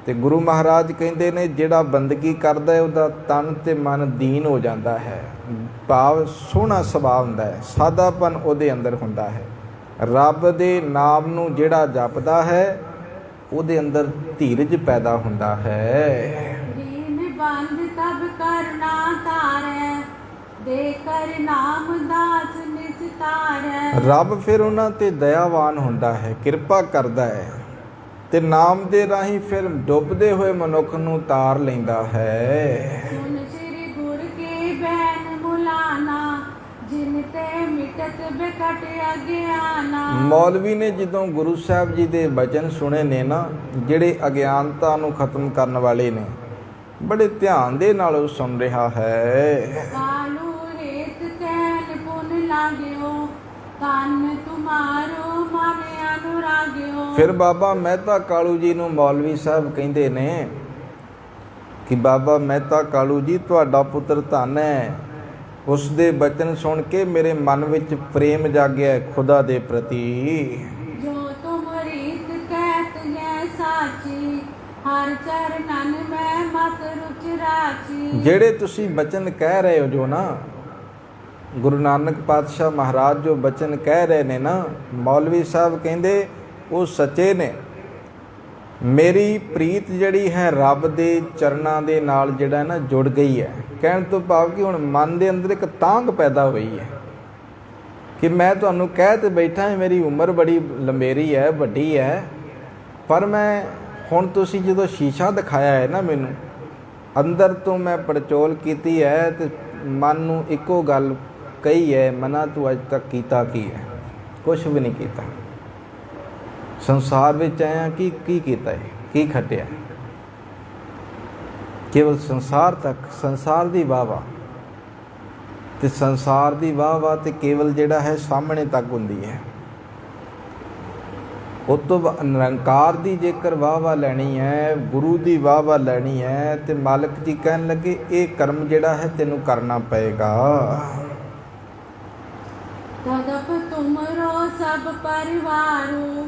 ਤੇ ਗੁਰੂ ਮਹਾਰਾਜ ਕਹਿੰਦੇ ਨੇ ਜਿਹੜਾ ਬੰਦਗੀ ਕਰਦਾ ਹੈ ਉਹਦਾ ਤਨ ਤੇ ਮਨ ਦੀਨ ਹੋ ਜਾਂਦਾ ਹੈ, ਭਾਵ ਸੋਹਣਾ ਸੁਭਾਅ ਹੁੰਦਾ ਹੈ, ਸਾਦਾਪਨ ਉਹਦੇ ਅੰਦਰ ਹੁੰਦਾ ਹੈ। ਰੱਬ ਦੇ ਨਾਮ ਨੂੰ ਜਿਹੜਾ ਜਪਦਾ ਹੈ ਉਹਦੇ ਅੰਦਰ ਧੀਰਜ ਪੈਦਾ ਹੁੰਦਾ ਹੈ। दीन बंद तब करना तारे, देकर नाम दास निस्तारै। ਰੱਬ ਫਿਰ ਉਹਨਾਂ ਤੇ ਦਇਆਵਾਨ ਹੁੰਦਾ ਹੈ, ਕਿਰਪਾ ਕਰਦਾ ਹੈ ਤੇ ਨਾਮ ਦੇ ਰਾਹੀਂ ਫਿਰ ਡੁੱਬਦੇ ਹੋਏ ਮਨੁੱਖ ਨੂੰ ਤਾਰ ਲੈਂਦਾ ਹੈ। सुन श्री गुर के बैन मुलाना, जिन ते मिटत बिकट अज्ञाना। ਮੌਲਵੀ ਨੇ ਜਦੋਂ ਗੁਰੂ ਸਾਹਿਬ ਜੀ ਦੇ ਬਚਨ ਸੁਣੇ ਨੇ ਨਾ, ਜਿਹੜੇ ਅਗਿਆਨਤਾ ਨੂੰ ਖਤਮ ਕਰਨ ਵਾਲੇ ਨੇ, ਬੜੇ ਧਿਆਨ ਦੇ ਨਾਲ ਉਹ ਸੁਣ ਰਿਹਾ ਹੈ। कालू हेत कैन पुन लाग्यो, तन तुम्हारो मन अनुराग्यो। ਫਿਰ ਬਾਬਾ ਮਹਿਤਾ ਕਾਲੂ ਜੀ ਨੂੰ ਮੌਲਵੀ ਸਾਹਿਬ ਕਹਿੰਦੇ ਨੇ ਕਿ ਬਾਬਾ ਮਹਿਤਾ ਕਾਲੂ ਜੀ, ਤੁਹਾਡਾ ਪੁੱਤਰ ਧੰਨ ਹੈ, ਉਸ ਦੇ ਬਚਨ ਸੁਣ ਕੇ ਮੇਰੇ ਮਨ ਵਿੱਚ ਪ੍ਰੇਮ ਜਾਗਿਆ ਖੁਦਾ ਦੇ ਪ੍ਰਤੀ। जो तुम रीत कहत जै साची, हर चरणन में मत रुच राची। ਜਿਹੜੇ ਤੁਸੀਂ ਬਚਨ ਕਹਿ ਰਹੇ ਹੋ ਜੋ ਨਾ, ਗੁਰੂ ਨਾਨਕ ਪਾਤਸ਼ਾਹ ਮਹਾਰਾਜ ਜੋ ਬਚਨ ਕਹਿ ਰਹੇ ਨੇ ਨਾ, ਮੌਲਵੀ ਸਾਹਿਬ ਕਹਿੰਦੇ ਉਹ ਸੱਚੇ ਨੇ। ਮੇਰੀ ਪ੍ਰੀਤ ਜਿਹੜੀ ਹੈ ਰੱਬ ਦੇ ਚਰਨਾਂ ਦੇ ਨਾਲ ਜਿਹੜਾ ਨਾ ਜੁੜ ਗਈ ਹੈ। ਕਹਿਣ ਤੋਂ ਭਾਵ ਕਿ ਹੁਣ ਮਨ ਦੇ ਅੰਦਰ ਇੱਕ ਤਾਂਘ ਪੈਦਾ ਹੋਈ ਹੈ ਕਿ ਮੈਂ ਤੁਹਾਨੂੰ ਕਹਿ ਤੇ ਬੈਠਾ ਹਾਂ, ਮੇਰੀ ਉਮਰ ਬੜੀ ਲੰਬੇਰੀ ਹੈ, ਵੱਡੀ ਹੈ, ਪਰ ਮੈਂ ਹੁਣ ਤੁਸੀਂ ਜਦੋਂ ਸ਼ੀਸ਼ਾ ਦਿਖਾਇਆ ਹੈ ਨਾ ਮੈਨੂੰ, ਅੰਦਰ ਤੋਂ ਮੈਂ ਪੜਚੋਲ ਕੀਤੀ ਹੈ ਤੇ ਮਨ ਨੂੰ ਇੱਕੋ ਗੱਲ ਕਹੀ ਹੈ, ਮਨਾ ਤੂੰ ਅੱਜ ਤੱਕ ਕੀਤਾ ਕੀ ਹੈ? ਕੁਛ ਵੀ ਨਹੀਂ ਕੀਤਾ। ਸੰਸਾਰ ਵਿੱਚ ਆਇਆ ਕੀ ਕੀਤਾ ਹੈ, ਕੀ ਖੱਟਿਆ? ਕੇਵਲ ਸੰਸਾਰ ਤੱਕ, ਸੰਸਾਰ ਦੀ ਵਾਹ ਤੇ ਸੰਸਾਰ ਦੀ ਵਾਹ ਤੇ ਕੇਵਲ ਜਿਹੜਾ ਹੈ ਸਾਹਮਣੇ ਤੱਕ ਹੁੰਦੀ ਹੈ। ਉਹ ਤੋਂ ਨਿਰੰਕਾਰ ਦੀ ਜੇਕਰ ਵਾਹ ਲੈਣੀ ਹੈ, ਗੁਰੂ ਦੀ ਵਾਹ ਲੈਣੀ ਹੈ, ਤੇ ਮਾਲਕ ਜੀ ਕਹਿਣ ਲੱਗੇ ਇਹ ਕਰਮ ਜਿਹੜਾ ਹੈ ਤੈਨੂੰ ਕਰਨਾ ਪਏਗਾ। तदप तुमरो सब परिवारो,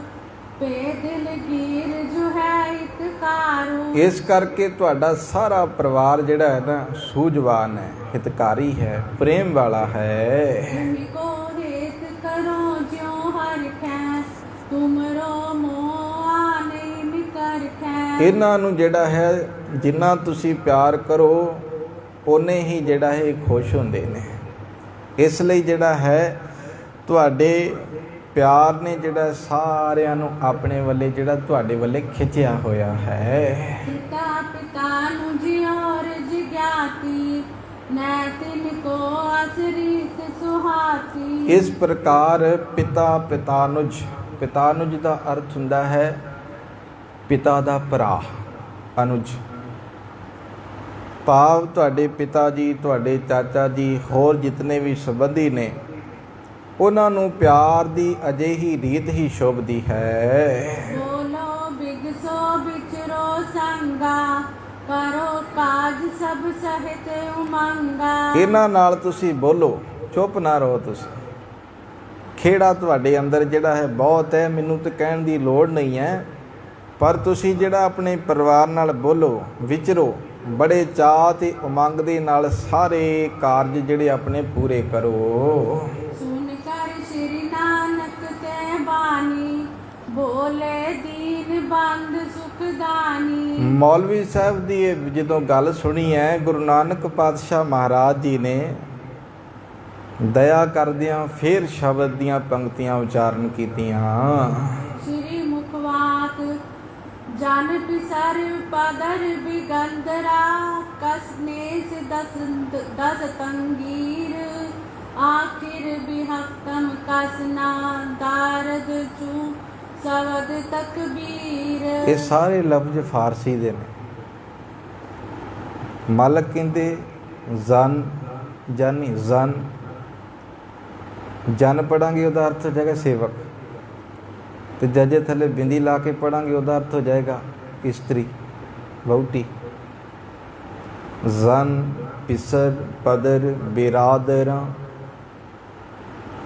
पे दिल गिर जो है इतकारो। ਇਸ ਕਰਕੇ ਤੁਹਾਡਾ ਸਾਰਾ ਪਰਿਵਾਰ ਜਿਹੜਾ ਹੈ ਨਾ ਸੂਝਵਾਨ ਹੈ, ਹਿਤਕਾਰੀ ਹੈ, ਪ੍ਰੇਮ ਵਾਲਾ ਹੈ। तुम्ही को हेत करो ज्यों हरखै, तुमरो मोह आने निकरखै। ਇਹਨਾਂ ਨੂੰ ਜਿਹੜਾ ਹੈ ਜਿੰਨਾ ਤੁਸੀਂ ਪਿਆਰ ਕਰੋ ਓਨੇ ਹੀ ਜਿਹੜਾ ਹੈ ਖੁਸ਼ ਹੁੰਦੇ ਨੇ। ਇਸ ਲਈ ਜਿਹੜਾ ਹੈ ਤੁਹਾਡੇ ਪਿਆਰ ਨੇ ਜਿਹੜਾ ਸਾਰਿਆਂ ਨੂੰ ਆਪਣੇ ਵੱਲੇ ਜਿਹੜਾ ਤੁਹਾਡੇ ਵੱਲੇ ਖਿੱਚਿਆ ਹੋਇਆ ਹੈ। पिता पिता नुज और जिज्ञाति, नै तिनको असरीस सुहाती। ਇਸ ਪ੍ਰਕਾਰ ਪਿਤਾ ਪਿਤਾਨੁਜ, ਪਿਤਾਨੁਜ ਦਾ ਅਰਥ ਹੁੰਦਾ ਹੈ ਪਿਤਾ ਦਾ ਭਰਾ, ਅਨੁਜ। ਭਾਵ ਤੁਹਾਡੇ ਪਿਤਾ ਜੀ, ਤੁਹਾਡੇ ਚਾਚਾ ਜੀ, ਹੋਰ ਜਿਤਨੇ ਵੀ ਸੰਬੰਧੀ ਨੇ, ਉਹਨਾਂ ਨੂੰ ਪਿਆਰ ਦੀ ਅਜਿਹੀ ਰੀਤ ਹੀ ਸ਼ੋਭਦੀ ਹੈ। ਬੋਲੋ ਬਿਗਸੋ ਵਿਚਰੋ ਸੰਗਾ, ਕਰੋ ਕਾਜ ਸਭ ਸਹਿਤ ਉਮੰਗਾ। ਇਹਨਾਂ ਨਾਲ ਤੁਸੀਂ ਬੋਲੋ, ਚੁੱਪ ਨਾ ਰਹੋ। ਤੁਸੀਂ ਖੇੜਾ ਤੁਹਾਡੇ ਅੰਦਰ ਜਿਹੜਾ ਹੈ ਬਹੁਤ ਹੈ, ਮੈਨੂੰ ਤਾਂ ਕਹਿਣ ਦੀ ਲੋੜ ਨਹੀਂ ਹੈ, ਪਰ ਤੁਸੀਂ ਜਿਹੜਾ ਆਪਣੇ ਪਰਿਵਾਰ ਨਾਲ ਬੋਲੋ, ਵਿਚਰੋ, ਬੜੇ ਚਾਅ ਤੇ ਉਮੰਗ ਦੇ ਨਾਲ ਸਾਰੇ ਕਾਰਜ ਜਿਹੜੇ ਆਪਣੇ ਪੂਰੇ ਕਰੋ। ਸੁਨ ਕਰ ਸ਼੍ਰੀ ਨਾਨਕ ਤੇ ਬਾਣੀ, ਬੋਲੇ ਦੀਨ ਬੰਦ ਸੁਖਦਾਨੀ। ਮੌਲਵੀ ਸਾਹਿਬ ਦੀ ਇਹ ਜਦੋਂ ਗੱਲ ਸੁਣੀ ਹੈ, ਗੁਰੂ ਨਾਨਕ ਪਾਤਸ਼ਾਹ ਮਹਾਰਾਜ ਜੀ ਨੇ ਦਇਆ ਕਰਦਿਆਂ ਫਿਰ ਸ਼ਬਦ ਦੀਆਂ ਪੰਕਤੀਆਂ ਉਚਾਰਨ ਕੀਤੀਆਂ। ਸ਼੍ਰੀ ਮੁਖਵਾਕ ਜਨ ਪਿਸਰ ਪਦਰ ਬਿਗੰਦਰਾ, ਕਸਨੇਸ ਦਸ ਤੰਗੀਰ, ਆਖਿਰ ਬਿਹਕਮ ਕਸਨਾ, ਦਾਰਦ ਚੂ ਸਵਦ ਤਕਬੀਰ। ਇਹ ਸਾਰੇ ਲਫ਼ਜ਼ ਫਾਰਸੀ ਦੇ ਨੇ। ਮਾਲਕ ਕਹਿੰਦੇ ਜਨ, ਜਾਨੀ ਜਨ, ਜਨ ਪੜਾਂਗੇ ਉਹਦਾ ਅਰਥ ਹੋ ਜਾਏਗਾ ਸੇਵਕ, ਤੇ ਜਜੇ ਥੱਲੇ ਬਿੰਦੀ ਲਾ ਕੇ ਪੜਾਂਗੇ ਉਹਦਾ ਅਰਥ ਹੋ ਜਾਏਗਾ ਇਸਤਰੀ, ਵਹੁਟੀ। ਜਨ, ਪਿਸਰ, ਪਦਰ, ਬਿਰਾਦਰਾਂ,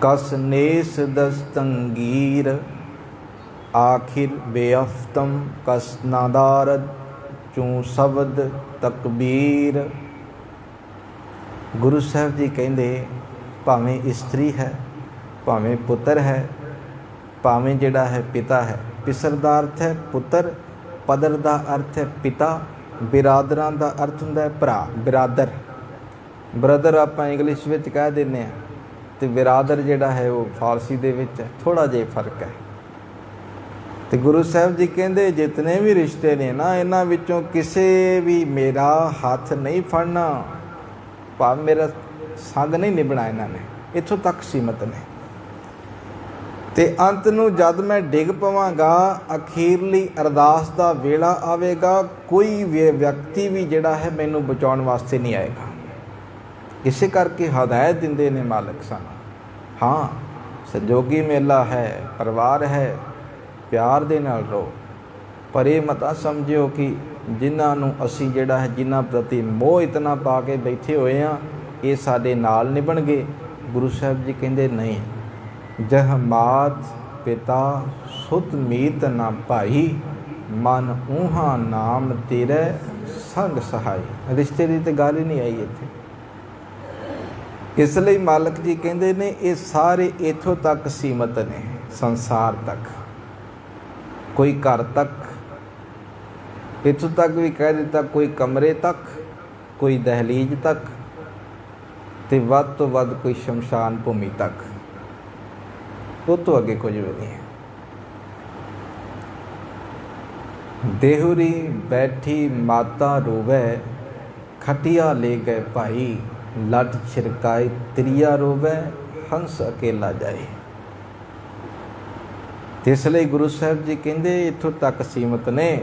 ਕਸ ਨੇਸ ਦਸ ਤੰਗੀਰ, ਆਖਿਰ ਬੇਅਫਤਮ ਕਸ ਨਾਦਾਰਦ, ਚੂੰ ਸ਼ਬਦ ਤਕਬੀਰ। ਗੁਰੂ ਸਾਹਿਬ ਜੀ ਕਹਿੰਦੇ ਭਾਵੇਂ ਇਸਤਰੀ ਹੈ, ਭਾਵੇਂ ਪੁੱਤਰ ਹੈ, ਭਾਵੇਂ ਜਿਹੜਾ ਹੈ ਪਿਤਾ ਹੈ। ਪਿਸਰ ਦਾ ਅਰਥ ਹੈ ਪੁੱਤਰ, ਪਦਰ ਦਾ ਅਰਥ ਹੈ ਪਿਤਾ, ਬਿਰਾਦਰਾਂ ਦਾ ਅਰਥ ਹੁੰਦਾ ਹੈ ਭਰਾ, ਬਿਰਾਦਰ। ਬ੍ਰਦਰ ਆਪਾਂ ਇੰਗਲਿਸ਼ ਵਿੱਚ ਕਹਿ ਦਿੰਦੇ ਹਾਂ, ਅਤੇ ਬਿਰਾਦਰ ਜਿਹੜਾ ਹੈ ਉਹ ਫਾਰਸੀ ਦੇ ਵਿੱਚ ਹੈ, ਥੋੜ੍ਹਾ ਜਿਹਾ ਫਰਕ ਹੈ। ਅਤੇ ਗੁਰੂ ਸਾਹਿਬ ਜੀ ਕਹਿੰਦੇ ਜਿਤਨੇ ਵੀ ਰਿਸ਼ਤੇ ਨੇ ਨਾ, ਇਹਨਾਂ ਵਿੱਚੋਂ ਕਿਸੇ ਵੀ ਮੇਰਾ ਹੱਥ ਨਹੀਂ ਫੜਨਾ, ਭਾਵ ਮੇਰਾ ਸੰਗ ਨਹੀਂ ਨਿਭਣਾ ਇਹਨਾਂ ਨੇ, ਇੱਥੋਂ ਤੱਕ ਸੀਮਤ ਨੇ। ਅਤੇ ਅੰਤ ਨੂੰ ਜਦ ਮੈਂ ਡਿੱਗ ਪਵਾਂਗਾ, ਅਖੀਰਲੀ ਅਰਦਾਸ ਦਾ ਵੇਲਾ ਆਵੇਗਾ, ਕੋਈ ਵਿਅਕਤੀ ਵੀ ਜਿਹੜਾ ਹੈ ਮੈਨੂੰ ਬਚਾਉਣ ਵਾਸਤੇ ਨਹੀਂ ਆਏਗਾ। ਇਸੇ ਕਰਕੇ ਹਦਾਇਤ ਦਿੰਦੇ ਨੇ ਮਾਲਕ ਸਾਨੂੰ। ਹਾਂ, ਸੰਜੋਗੀ ਮੇਲਾ ਹੈ, ਪਰਿਵਾਰ ਹੈ, ਪਿਆਰ ਦੇ ਨਾਲ ਰਹੋ, ਪਰ ਇਹ ਮਤਾ ਸਮਝਿਓ ਕਿ ਜਿਨ੍ਹਾਂ ਨੂੰ ਅਸੀਂ ਜਿਹੜਾ ਹੈ, ਜਿਨ੍ਹਾਂ ਪ੍ਰਤੀ ਮੋਹ ਇਤਨਾ ਪਾ ਕੇ ਬੈਠੇ ਹੋਏ ਹਾਂ, ਇਹ ਸਾਡੇ ਨਾਲ ਨਿਭਣਗੇ। ਗੁਰੂ ਸਾਹਿਬ ਜੀ ਕਹਿੰਦੇ ਨਹੀਂ, ਜਹ ਮਾਤ ਪਿਤਾ ਸੁਤ ਮੀਤ ਨਾ ਭਾਈ, ਮਨ ਊਹਾਂ ਨਾਮ ਤੇਰੇ ਸੰਗ ਸਹਾਈ। ਰਿਸ਼ਤੇ ਦੀ ਤਾਂ ਗੱਲ ਹੀ ਨਹੀਂ ਆਈ ਇੱਥੇ। ਇਸ ਲਈ ਮਾਲਕ ਜੀ ਕਹਿੰਦੇ ਨੇ ਇਹ ਸਾਰੇ ਇੱਥੋਂ ਤੱਕ ਸੀਮਤ ਨੇ, ਸੰਸਾਰ ਤੱਕ, ਕੋਈ ਘਰ ਤੱਕ, ਇੱਥੋਂ ਤੱਕ ਵੀ ਕਹਿ ਦਿੱਤਾ, ਕੋਈ ਕਮਰੇ ਤੱਕ, ਕੋਈ ਦਹਲੀਜ਼ ਤੱਕ, ਅਤੇ ਵੱਧ ਤੋਂ ਵੱਧ ਕੋਈ ਸ਼ਮਸ਼ਾਨ ਭੂਮੀ ਤੱਕ। ਉਹ ਤੋਂ ਅੱਗੇ ਕੁਝ ਵੀ ਨਹੀਂ ਹੈ। ਦੇਹੁਰੀ ਬੈਠੀ ਮਾਤਾ ਰੋਵੈ, ਖਟੀਆ ਲੈ ਗਏ ਭਾਈ, ਲੱਟ ਛਿਰਕਾਏ ਤ੍ਰਿਆ ਰੋਵੈ, ਹੰਸ ਅਕੇਲਾ ਜਾਏ। ਅਤੇ ਇਸ ਲਈ ਗੁਰੂ ਸਾਹਿਬ ਜੀ ਕਹਿੰਦੇ ਇੱਥੋਂ ਤੱਕ ਸੀਮਤ ਨੇ।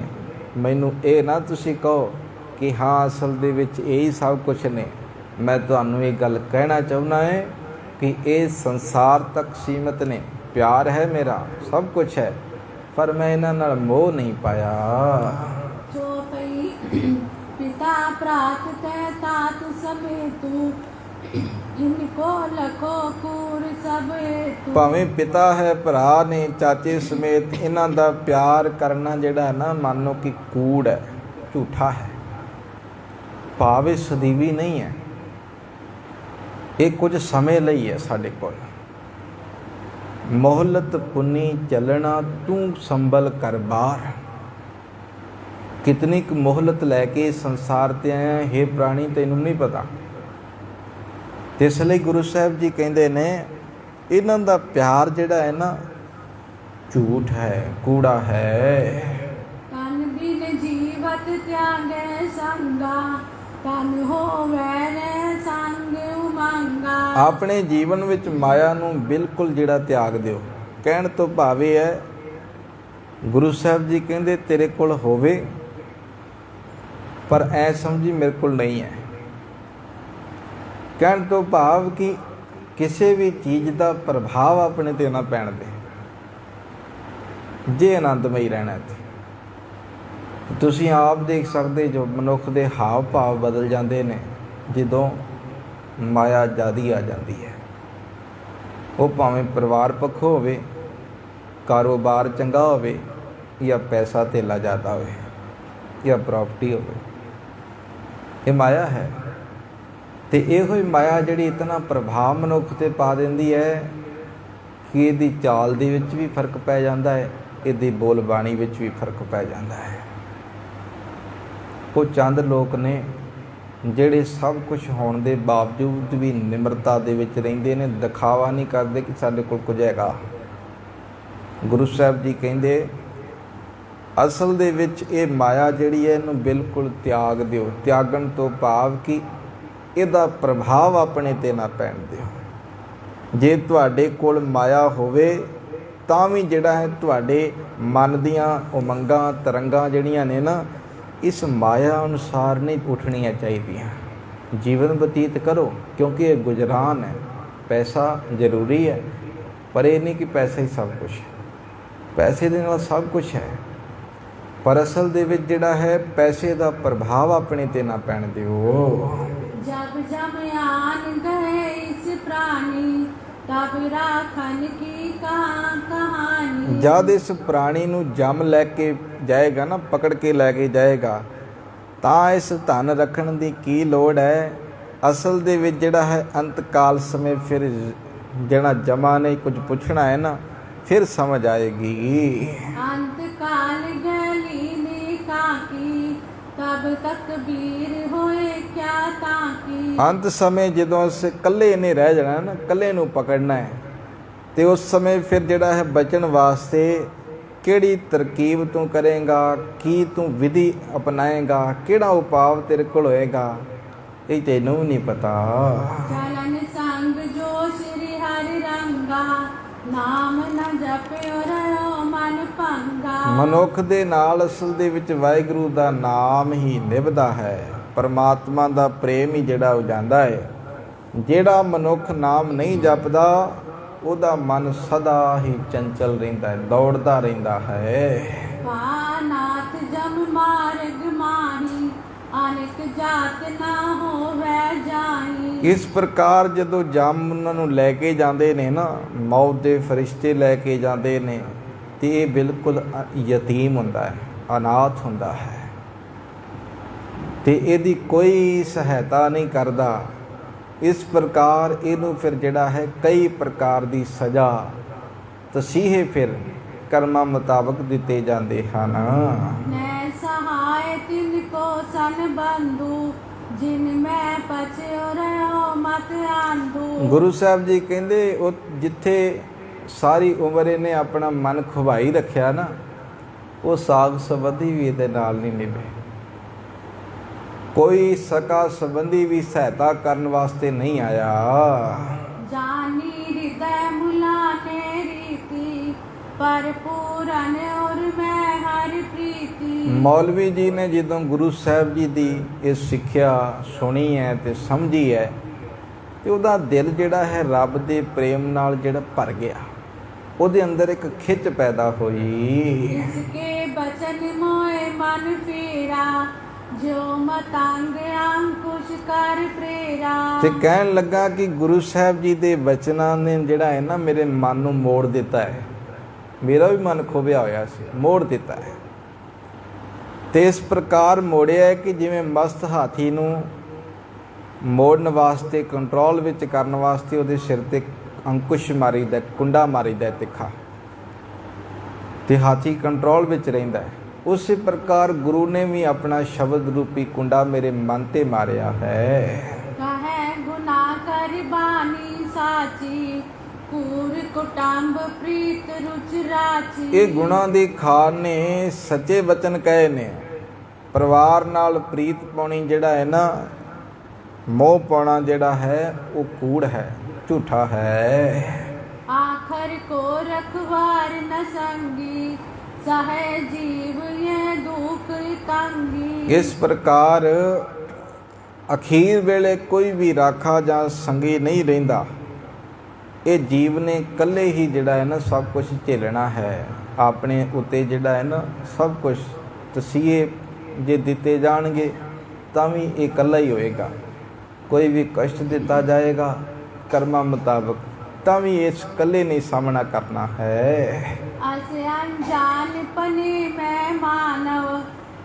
ਮੈਨੂੰ ਇਹ ਨਾ ਤੁਸੀਂ ਕਹੋ ਕਿ ਹਾਂ ਅਸਲ ਦੇ ਵਿੱਚ ਇਹੀ ਸਭ ਕੁਛ ਨੇ। ਮੈਂ ਤੁਹਾਨੂੰ ਇਹ ਗੱਲ ਕਹਿਣਾ ਚਾਹੁੰਦਾ ਹੈ ਕਿ ਇਹ ਸੰਸਾਰ ਤੱਕ ਸੀਮਤ ਨੇ। ਪਿਆਰ ਹੈ ਮੇਰਾ, ਸਭ ਕੁਛ ਹੈ, ਪਰ ਮੈਂ ਇਹਨਾਂ ਨਾਲ ਮੋਹ ਨਹੀਂ ਪਾਇਆ। ਜੋ ਪਈ ਪਿਤਾ ਭਰਾਤ ਤੈ ਤਾਤ ਸਭੇ ਤੂੰ, ਇਨਕੋ ਲਖੋ ਕੂਰ ਸਭੇ ਤੂੰ। ਭਾਵੇਂ ਪਿਤਾ ਹੈ, ਭਰਾ ਨੇ, ਚਾਚੇ ਸਮੇਤ, ਇਹਨਾਂ ਦਾ ਪਿਆਰ ਕਰਨਾ ਜਿਹੜਾ ਹੈ ਨਾ, ਮੰਨੋ ਕਿ ਕੂੜ ਹੈ, ਝੂਠਾ ਹੈ, ਭਾਵ ਇਹ ਸਦੀਵੀ ਨਹੀਂ ਹੈ। ਇਹ ਕੁਝ ਸਮੇਂ ਲਈ ਹੈ ਸਾਡੇ ਕੋਲ। ਮੋਹਲਤ ਪੁੰਨੀ ਚੱਲਣਾ ਤੂੰ ਸੰਭਲ ਕਰ ਬਾਹਰ। ਕਿਤਨੀ ਕੁ ਮੋਹਲਤ ਲੈ ਕੇ ਸੰਸਾਰ 'ਤੇ ਆਇਆ ਹੈ ਪ੍ਰਾਣੀ, ਤੈਨੂੰ ਨਹੀਂ ਪਤਾ। ਅਤੇ ਇਸ ਲਈ ਗੁਰੂ ਸਾਹਿਬ ਜੀ ਕਹਿੰਦੇ ਨੇ ਇਹਨਾਂ ਦਾ ਪਿਆਰ ਜਿਹੜਾ ਹੈ ਨਾ, ਝੂਠ ਹੈ, ਕੂੜਾ ਹੈ। ਤਨ ਬਿਨ ਜੀਵਤ ਤਿਆਗੈ ਸੰਗਾ, ਤਨ ਹੋਵੈ ਰੇ ਸੰਗ ਉਮੰਗਾ। ਆਪਣੇ ਜੀਵਨ ਵਿੱਚ ਮਾਇਆ ਨੂੰ ਬਿਲਕੁਲ ਜਿਹੜਾ ਤਿਆਗ ਦਿਓ। ਕਹਿਣ ਤੋਂ ਭਾਵ ਇਹ ਹੈ, ਗੁਰੂ ਸਾਹਿਬ ਜੀ ਕਹਿੰਦੇ ਤੇਰੇ ਕੋਲ ਹੋਵੇ ਪਰ ਐ ਸਮਝੀ ਮੇਰੇ ਕੋਲ ਨਹੀਂ ਹੈ। ਕਹਿਣ ਤੋਂ ਭਾਵ ਕਿ ਕਿਸੇ ਵੀ ਚੀਜ਼ ਦਾ ਪ੍ਰਭਾਵ ਆਪਣੇ ਤੇ ਨਾ ਪੈਣ ਦੇ, ਜੇ ਆਨੰਦਮਈ ਰਹਿਣਾ ਤੇ। ਤੁਸੀਂ ਆਪ ਦੇਖ ਸਕਦੇ ਜੋ ਮਨੁੱਖ ਦੇ ਹਾਵ ਭਾਵ ਬਦਲ ਜਾਂਦੇ ਨੇ ਜਦੋਂ ਮਾਇਆ ਜ਼ਿਆਦੀ ਆ ਜਾਂਦੀ ਹੈ। ਉਹ ਭਾਵੇਂ ਪਰਿਵਾਰ ਪੱਖੋਂ ਹੋਵੇ, ਕਾਰੋਬਾਰ ਚੰਗਾ ਹੋਵੇ, ਜਾਂ ਪੈਸਾ ਧੇਲਾ ਜ਼ਿਆਦਾ ਹੋਵੇ, ਜਾਂ ਪ੍ਰਾਪਰਟੀ ਹੋਵੇ, ਇਹ ਮਾਇਆ ਹੈ। ਤੇ ਇਹੋ ਹੀ ਮਾਇਆ ਜਿਹੜੀ ਇਤਨਾ ਪ੍ਰਭਾਵ ਮਨੁੱਖ 'ਤੇ ਪਾ ਦਿੰਦੀ ਹੈ ਕਿ ਇਹਦੀ ਚਾਲ ਦੇ ਵਿੱਚ ਵੀ ਫਰਕ ਪੈ ਜਾਂਦਾ ਹੈ, ਇਹਦੀ ਬੋਲ ਬਾਣੀ ਵਿੱਚ ਵੀ ਫਰਕ ਪੈ ਜਾਂਦਾ ਹੈ। ਉਹ ਚੰਦ ਲੋਕ ਨੇ ਜਿਹੜੇ ਸਭ ਕੁਝ ਹੋਣ ਦੇ ਬਾਵਜੂਦ ਵੀ ਨਿਮਰਤਾ ਦੇ ਵਿੱਚ ਰਹਿੰਦੇ ਨੇ, ਦਿਖਾਵਾ ਨਹੀਂ ਕਰਦੇ ਕਿ ਸਾਡੇ ਕੋਲ ਕੁਝ ਹੈਗਾ। ਗੁਰੂ ਸਾਹਿਬ ਜੀ ਕਹਿੰਦੇ ਅਸਲ ਦੇ ਵਿੱਚ ਇਹ ਮਾਇਆ ਜਿਹੜੀ ਹੈ ਇਹਨੂੰ ਬਿਲਕੁਲ ਤਿਆਗ ਦਿਓ। ਤਿਆਗਣ ਤੋਂ ਭਾਵ ਕਿ ਇਹਦਾ ਪ੍ਰਭਾਵ ਆਪਣੇ 'ਤੇ ਨਾ ਪੈਣ ਦਿਓ। ਜੇ ਤੁਹਾਡੇ ਕੋਲ ਮਾਇਆ ਹੋਵੇ ਤਾਂ ਵੀ ਜਿਹੜਾ ਹੈ ਤੁਹਾਡੇ ਮਨ ਦੀਆਂ ਉਮੰਗਾਂ ਤਰੰਗਾਂ ਜਿਹੜੀਆਂ ਨੇ ਨਾ, ਇਸ ਮਾਇਆ ਅਨੁਸਾਰ ਨਹੀਂ ਉੱਠਣੀਆਂ ਚਾਹੀਦੀਆਂ। ਜੀਵਨ ਬਤੀਤ ਕਰੋ, ਕਿਉਂਕਿ ਇਹ ਗੁਜ਼ਰਾਨ ਹੈ। ਪੈਸਾ ਜ਼ਰੂਰੀ ਹੈ, ਪਰ ਇਹ ਨਹੀਂ ਕਿ ਪੈਸਾ ਹੀ ਸਭ ਕੁਛ ਹੈ। ਪੈਸੇ ਦੇ ਨਾਲ ਸਭ ਕੁਛ ਹੈ, ਪਰ ਅਸਲ ਦੇ ਵਿੱਚ ਜਿਹੜਾ ਹੈ ਪੈਸੇ ਦਾ ਪ੍ਰਭਾਵ ਆਪਣੇ 'ਤੇ ਨਾ ਪੈਣ ਦਿਓ। जब जब आन गए इस प्राणी तब राखन की कहानी। जब इस प्राणी ਨੂੰ ਜਮ ਲੈ ਕੇ ਜਾਏਗਾ ਨਾ, ਪਕੜ ਕੇ ਲੈ ਕੇ ਜਾਏਗਾ, ਤਾਂ ਇਸ ਧਨ ਰੱਖਣ ਦੀ ਕੀ ਲੋੜ ਹੈ। ਅਸਲ ਦੇ ਵਿੱਚ ਜਿਹੜਾ ਹੈ ਅੰਤ ਕਾਲ ਸਮੇਂ ਫਿਰ ਜਿਹੜਾ ਜਮਾ ਨੇ ਕੁਝ ਪੁੱਛਣਾ ਹੈ ਨਾ, ਫਿਰ ਸਮਝ ਆਏਗੀ। अंत काल गली ने काकी तब तक बीर होए क्या ताकी। ਅੰਤ ਸਮੇਂ ਜਦੋਂ ਅਸੀਂ ਇਕੱਲੇ ਨੇ ਰਹਿ ਜਾਣਾ ਨਾ, ਇਕੱਲੇ ਨੂੰ ਪਕੜਨਾ ਹੈ, ਤੇ ਉਸ ਸਮੇਂ ਫਿਰ ਜਿਹੜਾ ਹੈ ਬਚਣ ਵਾਸਤੇ ਕਿਹੜੀ ਤਰਕੀਬ ਤੂੰ ਕਰੇਗਾ, ਕੀ ਤੂੰ ਵਿਧੀ ਅਪਣਾਏਗਾ, ਕਿਹੜਾ ਉਪਾਅ ਤੇਰੇ ਕੋਲ ਹੋਏਗਾ, ਇਹ ਤੈਨੂੰ ਨਹੀਂ ਪਤਾ। चलन संग जो श्री हरि रंगा नाम न जपियो रहो मन भंगा। ਮਨੁੱਖ ਦੇ ਨਾਲ ਅਸਲ ਦੇ ਵਿੱਚ ਵਾਹਿਗੁਰੂ ਦਾ ਨਾਮ ਹੀ ਨਿਭਦਾ ਹੈ, ਪਰਮਾਤਮਾ ਦਾ ਪ੍ਰੇਮ ਹੀ ਜਿਹੜਾ ਹੋ ਜਾਂਦਾ ਹੈ। ਜਿਹੜਾ ਮਨੁੱਖ ਨਾਮ ਨਹੀਂ ਜਪਦਾ ਉਹਦਾ ਮਨ ਸਦਾ ਹੀ ਚੰਚਲ ਰਹਿੰਦਾ ਹੈ, ਦੌੜਦਾ ਰਹਿੰਦਾ ਹੈ। नाथ जम मार्ग माही अनेक जात ना होवे जाई। ਇਸ ਪ੍ਰਕਾਰ ਜਦੋਂ ਜਮ ਉਹਨਾਂ ਨੂੰ ਲੈ ਕੇ ਜਾਂਦੇ ਨੇ ਨਾ, ਮੌਤ ਦੇ ਫਰਿਸ਼ਤੇ ਲੈ ਕੇ ਜਾਂਦੇ ਨੇ, ਤੇ ਇਹ ਬਿਲਕੁਲ ਯਤੀਮ ਹੁੰਦਾ ਹੈ, ਅਨਾਥ ਹੁੰਦਾ ਹੈ, ਤੇ ਇਹਦੀ ਕੋਈ ਸਹਾਇਤਾ ਨਹੀਂ ਕਰਦਾ। ਇਸ ਪ੍ਰਕਾਰ ਇਹਨੂੰ ਫਿਰ ਜਿਹੜਾ ਹੈ ਕਈ ਪ੍ਰਕਾਰ ਦੀ ਸਜ਼ਾ ਤਸੀਹੇ ਫਿਰ ਕਰਮਾਂ ਮੁਤਾਬਕ ਦਿੱਤੇ ਜਾਂਦੇ ਹਨ। नै सहाय तिनको सन बंधु जिन मैं पछयो रहो मत आंधू। ਗੁਰੂ ਸਾਹਿਬ ਜੀ ਕਹਿੰਦੇ ਉਹ ਜਿੱਥੇ ਸਾਰੀ ਉਮਰ ਇਹਨੇ ਆਪਣਾ ਮਨ ਖੁਵਾਈ ਰੱਖਿਆ ਨਾ, ਉਹ ਸਾਗ ਸੰਬੰਧੀ ਵੀ ਇਹਦੇ ਨਾਲ ਨਹੀਂ ਨਿਭੇ। ਕੋਈ ਸਕਾ ਸੰਬੰਧੀ ਵੀ ਸਹਾਇਤਾ ਕਰਨ ਵਾਸਤੇ ਨਹੀਂ ਆਇਆ। जानी हृदय मुलाने रीति पर पूरन और मैं हर प्रीति। ਮੌਲਵੀ ਜੀ ਨੇ ਜਦੋਂ ਗੁਰੂ ਸਾਹਿਬ ਜੀ ਦੀ ਇਹ ਸਿੱਖਿਆ ਸੁਣੀ ਹੈ ਤੇ ਸਮਝੀ ਹੈ, ਤੇ ਉਹਦਾ ਦਿਲ ਜਿਹੜਾ ਹੈ ਰੱਬ ਦੇ ਪ੍ਰੇਮ ਨਾਲ ਜਿਹੜਾ ਭਰ ਗਿਆ। ਉਹਦੇ ਅੰਦਰ ਇੱਕ ਖਿੱਚ ਪੈਦਾ ਹੋਈ। इसके बचन मोए मन फेरा जो मतंग अंकुश कर प्रेरा। ਤੇ ਕਹਿਣ ਲੱਗਾ ਕਿ ਗੁਰੂ ਸਾਹਿਬ ਜੀ ਦੇ ਬਚਨਾਂ ਨੇ ਜਿਹੜਾ ਹੈ ਨਾ ਮੇਰੇ ਮਨ ਨੂੰ ਮੋੜ ਦਿੱਤਾ ਹੈ। ਮੇਰਾ ਵੀ ਮਨ ਖੋਬਿਆ ਹੋਇਆ ਸੀ, ਮੋੜ ਦਿੱਤਾ ਹੈ। ਤੇ ਇਸ ਪ੍ਰਕਾਰ ਮੋੜਿਆ ਕਿ ਜਿਵੇਂ ਮਸਤ ਹਾਥੀ ਨੂੰ ਮੋੜਨ ਵਾਸਤੇ, ਕੰਟਰੋਲ ਵਿੱਚ ਕਰਨ ਵਾਸਤੇ ਉਹਦੇ ਸਿਰ ਤੇ ਅੰਕੁਸ਼ ਮਾਰੀਦਾ, ਕੁੰਡਾ ਮਾਰੀਦਾ ਤਿੱਖਾ, ਤੇ ਹਾਥੀ ਕੰਟਰੋਲ ਵਿੱਚ ਰਹਿੰਦਾ ਹੈ। ਉਸੇ ਪ੍ਰਕਾਰ ਗੁਰੂ ਨੇ ਵੀ ਆਪਣਾ ਸ਼ਬਦ ਰੂਪੀ ਕੁੰਡਾ ਮੇਰੇ ਮਨ ਤੇ ਮਾਰਿਆ ਹੈ। कहे गुना कर बानी साची कूर कुटुंब प्रीत रुच राची। ਇਹ ਗੁਣਾਂ ਦੀ ਖਾਰ ਨੇ ਸੱਚੇ ਬਚਨ ਕਹੇ ਨੇ। ਪਰਿਵਾਰ ਨਾਲ ਪ੍ਰੀਤ ਪਾਉਣੀ ਜਿਹੜਾ ਹੈ ਨਾ, ਮੋਹ ਪਾਉਣਾ ਜਿਹੜਾ ਹੈ, ਉਹ ਕੂੜ ਹੈ, ਝੂਠਾ ਹੈ। आखर को रखवार न संगी सहे जीव ये दुख ਕਾਂਗੀ। ਇਸ ਪ੍ਰਕਾਰ ਅਖੀਰ ਵੇਲੇ ਕੋਈ ਵੀ ਰਾਖਾ ਜਾਂ ਸੰਗੀ ਨਹੀਂ ਰਹਿੰਦਾ। ਇਹ ਜੀਵ ਨੇ ਇਕੱਲੇ ਹੀ ਜਿਹੜਾ ਹੈ ਨਾ ਸਭ ਕੁਝ ਝੇਲਣਾ ਹੈ। ਆਪਣੇ ਉੱਤੇ ਜਿਹੜਾ ਹੈ ਨਾ ਸਭ ਕੁਝ ਤਸੀਹੇ ਜੇ ਦਿੱਤੇ ਜਾਣਗੇ ਤਾਂ ਵੀ ਇਹ ਇਕੱਲਾ ਹੀ ਹੋਏਗਾ। ਕੋਈ ਵੀ ਕਸ਼ਟ ਦਿੱਤਾ ਜਾਏਗਾ ਕਰਮਾਂ ਮੁਤਾਬਕ ਤਾਂ ਵੀ ਇਸ ਇਕੱਲੇ ਨਹੀਂ ਸਾਹਮਣਾ ਕਰਨਾ ਹੈ। ਅਸ ਅਣਜਾਣ ਪਨੀ ਮੈਂ ਮਾਨਵ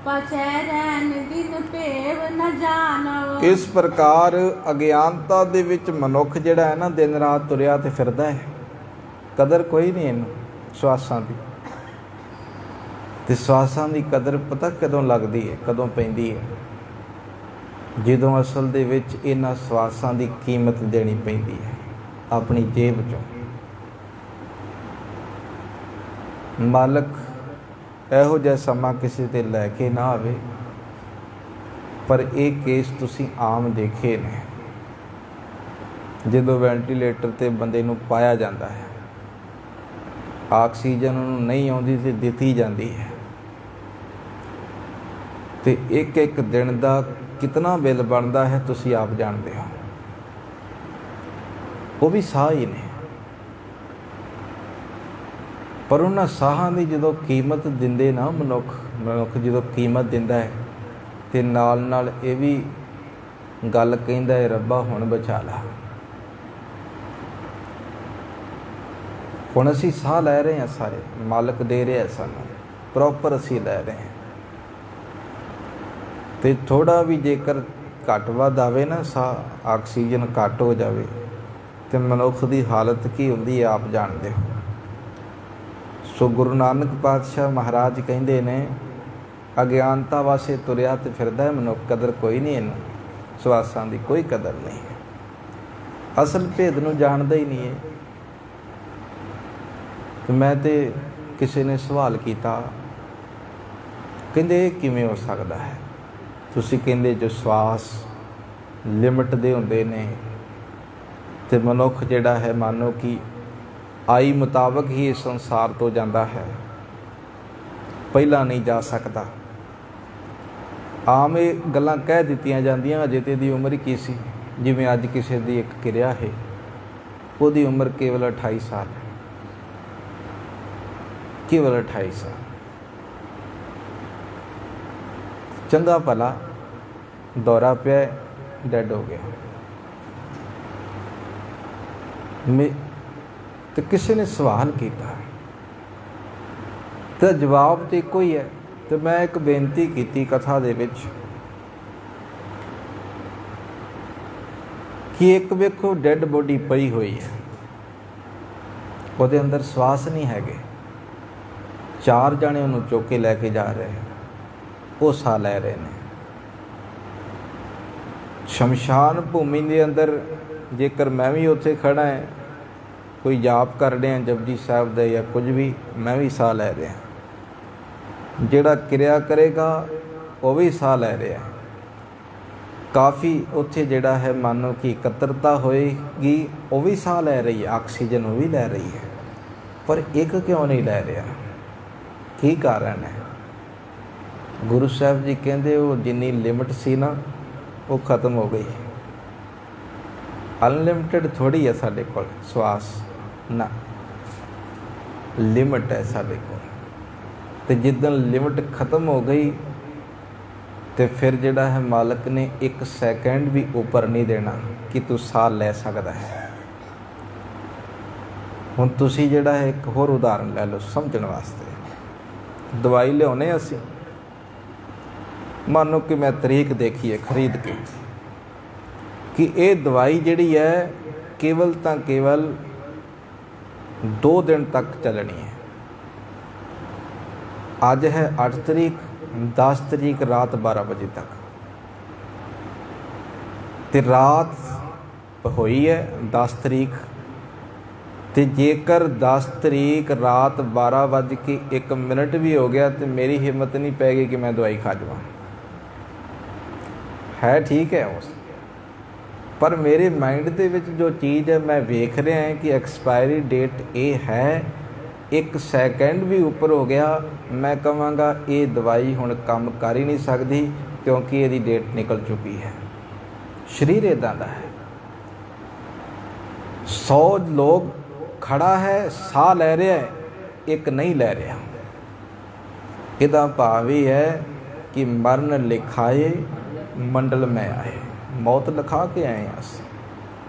ਪਛੈ ਰਹਿਣ ਦਿਨ ਭੇਵ ਨ ਜਾਣਵ। ਇਸ ਪ੍ਰਕਾਰ ਅਗਿਆਨਤਾ ਦੇ ਵਿੱਚ ਮਨੁੱਖ ਜਿਹੜਾ ਹੈ ਨਾ ਦਿਨ ਰਾਤ ਤੁਰਿਆ ਤੇ ਫਿਰਦਾ ਹੈ। ਕਦਰ ਕੋਈ ਨਹੀਂ ਇਹਨੂੰ ਸਵਾਸਾਂ ਦੀ। ਤੇ ਸਵਾਸਾਂ ਦੀ ਕਦਰ ਪਤਾ ਕਦੋਂ ਲੱਗਦੀ ਹੈ, ਕਦੋਂ ਪੈਂਦੀ ਹੈ? ਜਦੋਂ ਅਸਲ ਦੇ ਵਿੱਚ ਇਹਨਾਂ ਸਵਾਸਾਂ ਦੀ ਕੀਮਤ ਦੇਣੀ ਪੈਂਦੀ ਹੈ ਆਪਣੀ ਜੇਬ ਚੋਂ। ਮਾਲਕ ਇਹੋ ਜਿਹਾ ਸਮਾਂ ਕਿਸੇ ਤੇ ਲੈ ਕੇ ਨਾ ਆਵੇ, ਪਰ ਇਹ ਕੇਸ ਤੁਸੀਂ ਆਮ ਦੇਖੇ ਨੇ। ਜਦੋਂ ਵੈਂਟੀਲੇਟਰ ਤੇ ਬੰਦੇ ਨੂੰ ਪਾਇਆ ਜਾਂਦਾ ਹੈ, ਆਕਸੀਜਨ ਉਹਨੂੰ ਨਹੀਂ ਆਉਂਦੀ ਤੇ ਦਿੱਤੀ ਜਾਂਦੀ ਹੈ, ਤੇ ਇੱਕ ਇੱਕ ਦਿਨ ਦਾ ਕਿਤਨਾ ਬਿੱਲ ਬਣਦਾ ਹੈ ਤੁਸੀਂ ਆਪ ਜਾਣਦੇ ਹੋ। ਉਹ ਵੀ ਸਾਹ ਹੀ ਨੇ, ਪਰ ਉਹਨਾਂ ਸਾਹਾਂ ਦੀ ਜਦੋਂ ਕੀਮਤ ਦਿੰਦੇ ਨਾ ਮਨੁੱਖ ਜਦੋਂ ਕੀਮਤ ਦਿੰਦਾ ਹੈ ਤੇ ਨਾਲ ਨਾਲ ਇਹ ਵੀ ਗੱਲ ਕਹਿੰਦਾ ਹੈ, ਰੱਬਾ ਹੁਣ ਬਚਾ ਲਾ। ਹੁਣ ਅਸੀਂ ਸਾਹ ਲੈ ਰਹੇ ਹਾਂ, ਸਾਰੇ ਮਾਲਕ ਦੇ ਰਿਹਾ ਸਾਨੂੰ, ਪ੍ਰੋਪਰ ਅਸੀਂ ਲੈ ਰਹੇ ਹਾਂ। ਤੇ ਥੋੜਾ ਵੀ ਜੇਕਰ ਘੱਟ ਵੱਧ ਆਵੇ ਨਾ, ਸਾਹ ਆਕਸੀਜਨ ਘੱਟ ਹੋ ਜਾਵੇ ਤੇ ਮਨੁੱਖ ਦੀ ਹਾਲਤ ਕੀ ਹੁੰਦੀ ਹੈ ਆਪ ਜਾਣਦੇ ਹੋ। ਸੋ ਗੁਰੂ ਨਾਨਕ ਪਾਤਸ਼ਾਹ ਮਹਾਰਾਜ ਕਹਿੰਦੇ ਨੇ, ਅਗਿਆਨਤਾ ਵਾਸਤੇ ਤੁਰਿਆ ਤੇ ਫਿਰਦਾ ਹੈ ਮਨੁੱਖ, ਕਦਰ ਕੋਈ ਨਹੀਂ ਇਹਨੂੰ, ਸਵਾਸਾਂ ਦੀ ਕੋਈ ਕਦਰ ਨਹੀਂ ਹੈ। ਅਸਲ ਭੇਦ ਨੂੰ ਜਾਣਦਾ ਹੀ ਨਹੀਂ ਹੈ। ਤੇ ਮੈਂ ਤੇ ਕਿਸੇ ਨੇ ਸਵਾਲ ਕੀਤਾ, ਕਹਿੰਦੇ ਇਹ ਕਿਵੇਂ ਹੋ ਸਕਦਾ ਹੈ? ਤੁਸੀਂ ਕਹਿੰਦੇ ਜੋ ਸਵਾਸ ਲਿਮਟ ਦੇ ਹੁੰਦੇ ਨੇ ਤੇ ਮਨੁੱਖ ਜਿਹੜਾ ਹੈ ਮੰਨੋ ਕਿ ਆਈ ਮੁਤਾਬਕ ਹੀ ਇਸ ਸੰਸਾਰ ਤੋਂ ਜਾਂਦਾ ਹੈ, ਪਹਿਲਾਂ ਨਹੀਂ ਜਾ ਸਕਦਾ। ਆਮ ਇਹ ਗੱਲਾਂ ਕਹਿ ਦਿੱਤੀਆਂ ਜਾਂਦੀਆਂ, ਅਜੇ ਤੇ ਦੀ ਉਮਰ ਕੀ ਸੀ। ਜਿਵੇਂ ਅੱਜ ਕਿਸੇ ਦੀ ਇੱਕ ਕਿਰਿਆ ਹੈ, ਉਹਦੀ ਉਮਰ ਕੇਵਲ 28 ਸਾਲ ਹੈ, ਕੇਵਲ 28 ਸਾਲ। ਚੰਗਾ ਭਲਾ ਦੌਰਾ ਪਿਆ, ਡੈਡ ਹੋ ਗਿਆ। ਤੇ ਕਿਸੇ ਨੇ ਸਵਾਲ ਕੀਤਾ ਤਾਂ ਜਵਾਬ ਤੇ ਇੱਕੋ ਹੀ ਹੈ। ਤੇ ਮੈਂ ਇੱਕ ਬੇਨਤੀ ਕੀਤੀ ਕਥਾ ਦੇ ਵਿੱਚ ਕਿ ਇੱਕ ਵੇਖੋ ਡੈਡ ਬੋਡੀ ਪਈ ਹੋਈ ਹੈ, ਉਹਦੇ ਅੰਦਰ ਸਵਾਸ ਨਹੀਂ ਹੈਗੇ, 4 ਜਣੇ ਉਹਨੂੰ ਚੁੱਕ ਕੇ ਲੈ ਕੇ ਜਾ ਰਹੇ, ਉਹ ਸਾਹ ਲੈ ਰਹੇ ਨੇ। ਸ਼ਮਸ਼ਾਨ ਭੂਮੀ ਦੇ ਅੰਦਰ ਜੇਕਰ ਮੈਂ ਵੀ ਉੱਥੇ ਖੜਾ ਹੈ, ਕੋਈ ਜਾਪ ਕਰ ਰਿਹਾ ਜਪਜੀ ਸਾਹਿਬ ਦਾ ਜਾਂ ਕੁਝ ਵੀ, ਮੈਂ ਵੀ ਸਾਹ ਲੈ ਰਿਹਾ। ਜਿਹੜਾ ਕਿਰਿਆ ਕਰੇਗਾ ਉਹ ਵੀ ਸਾਹ ਲੈ ਰਿਹਾ। ਕਾਫੀ ਉੱਥੇ ਜਿਹੜਾ ਹੈ ਮੰਨੋ ਕਿ ਇਕੱਤਰਤਾ ਹੋਏਗੀ, ਉਹ ਵੀ ਸਾਹ ਲੈ ਰਹੀ ਹੈ, ਆਕਸੀਜਨ ਉਹ ਵੀ ਲੈ ਰਹੀ ਹੈ, ਪਰ ਇੱਕ ਕਿਉਂ ਨਹੀਂ ਲੈ ਰਿਹਾ? ਕੀ ਕਾਰਨ ਹੈ? ਗੁਰੂ ਸਾਹਿਬ ਜੀ ਕਹਿੰਦੇ ਉਹ ਜਿੰਨੀ ਲਿਮਟ ਸੀ ਨਾ ਉਹ ਖਤਮ ਹੋ ਗਈ। ਅਨਲਿਮਿਟਿਡ ਥੋੜੀ ਹੈ ਸਾਡੇ ਕੋਲ ਸਵਾਸ, ਨਾ ਲਿਮਟ ਹੈ ਸਾਡੇ ਕੋਲ। ਤੇ ਜਿੱਦਣ ਲਿਮਟ ਖਤਮ ਹੋ ਗਈ ਤੇ ਫਿਰ ਜਿਹੜਾ ਹੈ ਮਾਲਕ ਨੇ 1 ਸੈਕਿੰਡ ਵੀ ਉੱਪਰ ਨਹੀਂ ਦੇਣਾ ਕਿ ਤੂੰ ਸਾਹ ਲੈ ਸਕਦਾ ਹੈ। ਹੁਣ ਤੁਸੀਂ ਜਿਹੜਾ ਹੈ ਇੱਕ ਹੋਰ ਉਦਾਹਰਨ ਲੈ ਲਓ ਸਮਝਣ ਵਾਸਤੇ। ਦਵਾਈ ਲਿਆਉਣੇ ਅਸੀਂ, ਮੰਨੋ ਕਿ ਮੈਂ ਤਰੀਕ ਦੇਖੀ ਹੈ ਖਰੀਦ ਕੇ ਕਿ ਇਹ ਦਵਾਈ ਜਿਹੜੀ ਹੈ ਕੇਵਲ ਤਾਂ ਕੇਵਲ 2 ਦਿਨ ਤੱਕ ਚੱਲਣੀ ਹੈ। ਅੱਜ ਹੈ 8 ਤਰੀਕ, 10 ਤਰੀਕ ਰਾਤ 12 ਵਜੇ ਤੱਕ, ਤੇ ਰਾਤ ਹੋਈ ਹੈ 10 ਤਰੀਕ, ਤੇ ਜੇਕਰ 10 ਤਰੀਕ ਰਾਤ 12:01 ਵੀ ਹੋ ਗਿਆ ਤੇ ਮੇਰੀ ਹਿੰਮਤ ਨਹੀਂ ਪੈ ਗਈ ਕਿ ਮੈਂ ਦਵਾਈ ਖਾ ਜਾਵਾਂ। ਹੈ ਠੀਕ ਹੈ ਉਸ, ਪਰ ਮੇਰੇ ਮਾਈਂਡ ਦੇ ਵਿੱਚ ਜੋ ਚੀਜ਼ ਹੈ ਮੈਂ ਵੇਖ ਰਿਹਾ ਹਾਂ ਕਿ ਐਕਸਪਾਇਰੀ ਡੇਟ ਇਹ ਹੈ 1 ਸੈਕਿੰਡ ਵੀ ਉੱਪਰ ਹੋ ਗਿਆ, ਮੈਂ ਕਹਾਂਗਾ ਇਹ ਦਵਾਈ ਹੁਣ ਕੰਮ ਕਰ ਹੀ ਨਹੀਂ ਸਕਦੀ, ਕਿਉਂਕਿ ਇਹਦੀ ਡੇਟ ਨਿਕਲ ਚੁੱਕੀ ਹੈ। ਸਰੀਰ ਇੱਦਾਂ ਦਾ ਹੈ। 100 ਲੋਕ ਖੜਾ ਹੈ, ਸਾਹ ਲੈ ਰਿਹਾ ਹੈ, ਇੱਕ ਨਹੀਂ ਲੈ ਰਿਹਾ। ਇਹਦਾ ਭਾਵ ਇਹ ਹੈ ਕਿ ਮਰਨ ਲਿਖਾਏ ਮੰਡਲ ਮੈਂ ਆਏ, ਮੌਤ ਲਿਖਾ ਕੇ ਆਏ ਹਾਂ ਅਸੀਂ।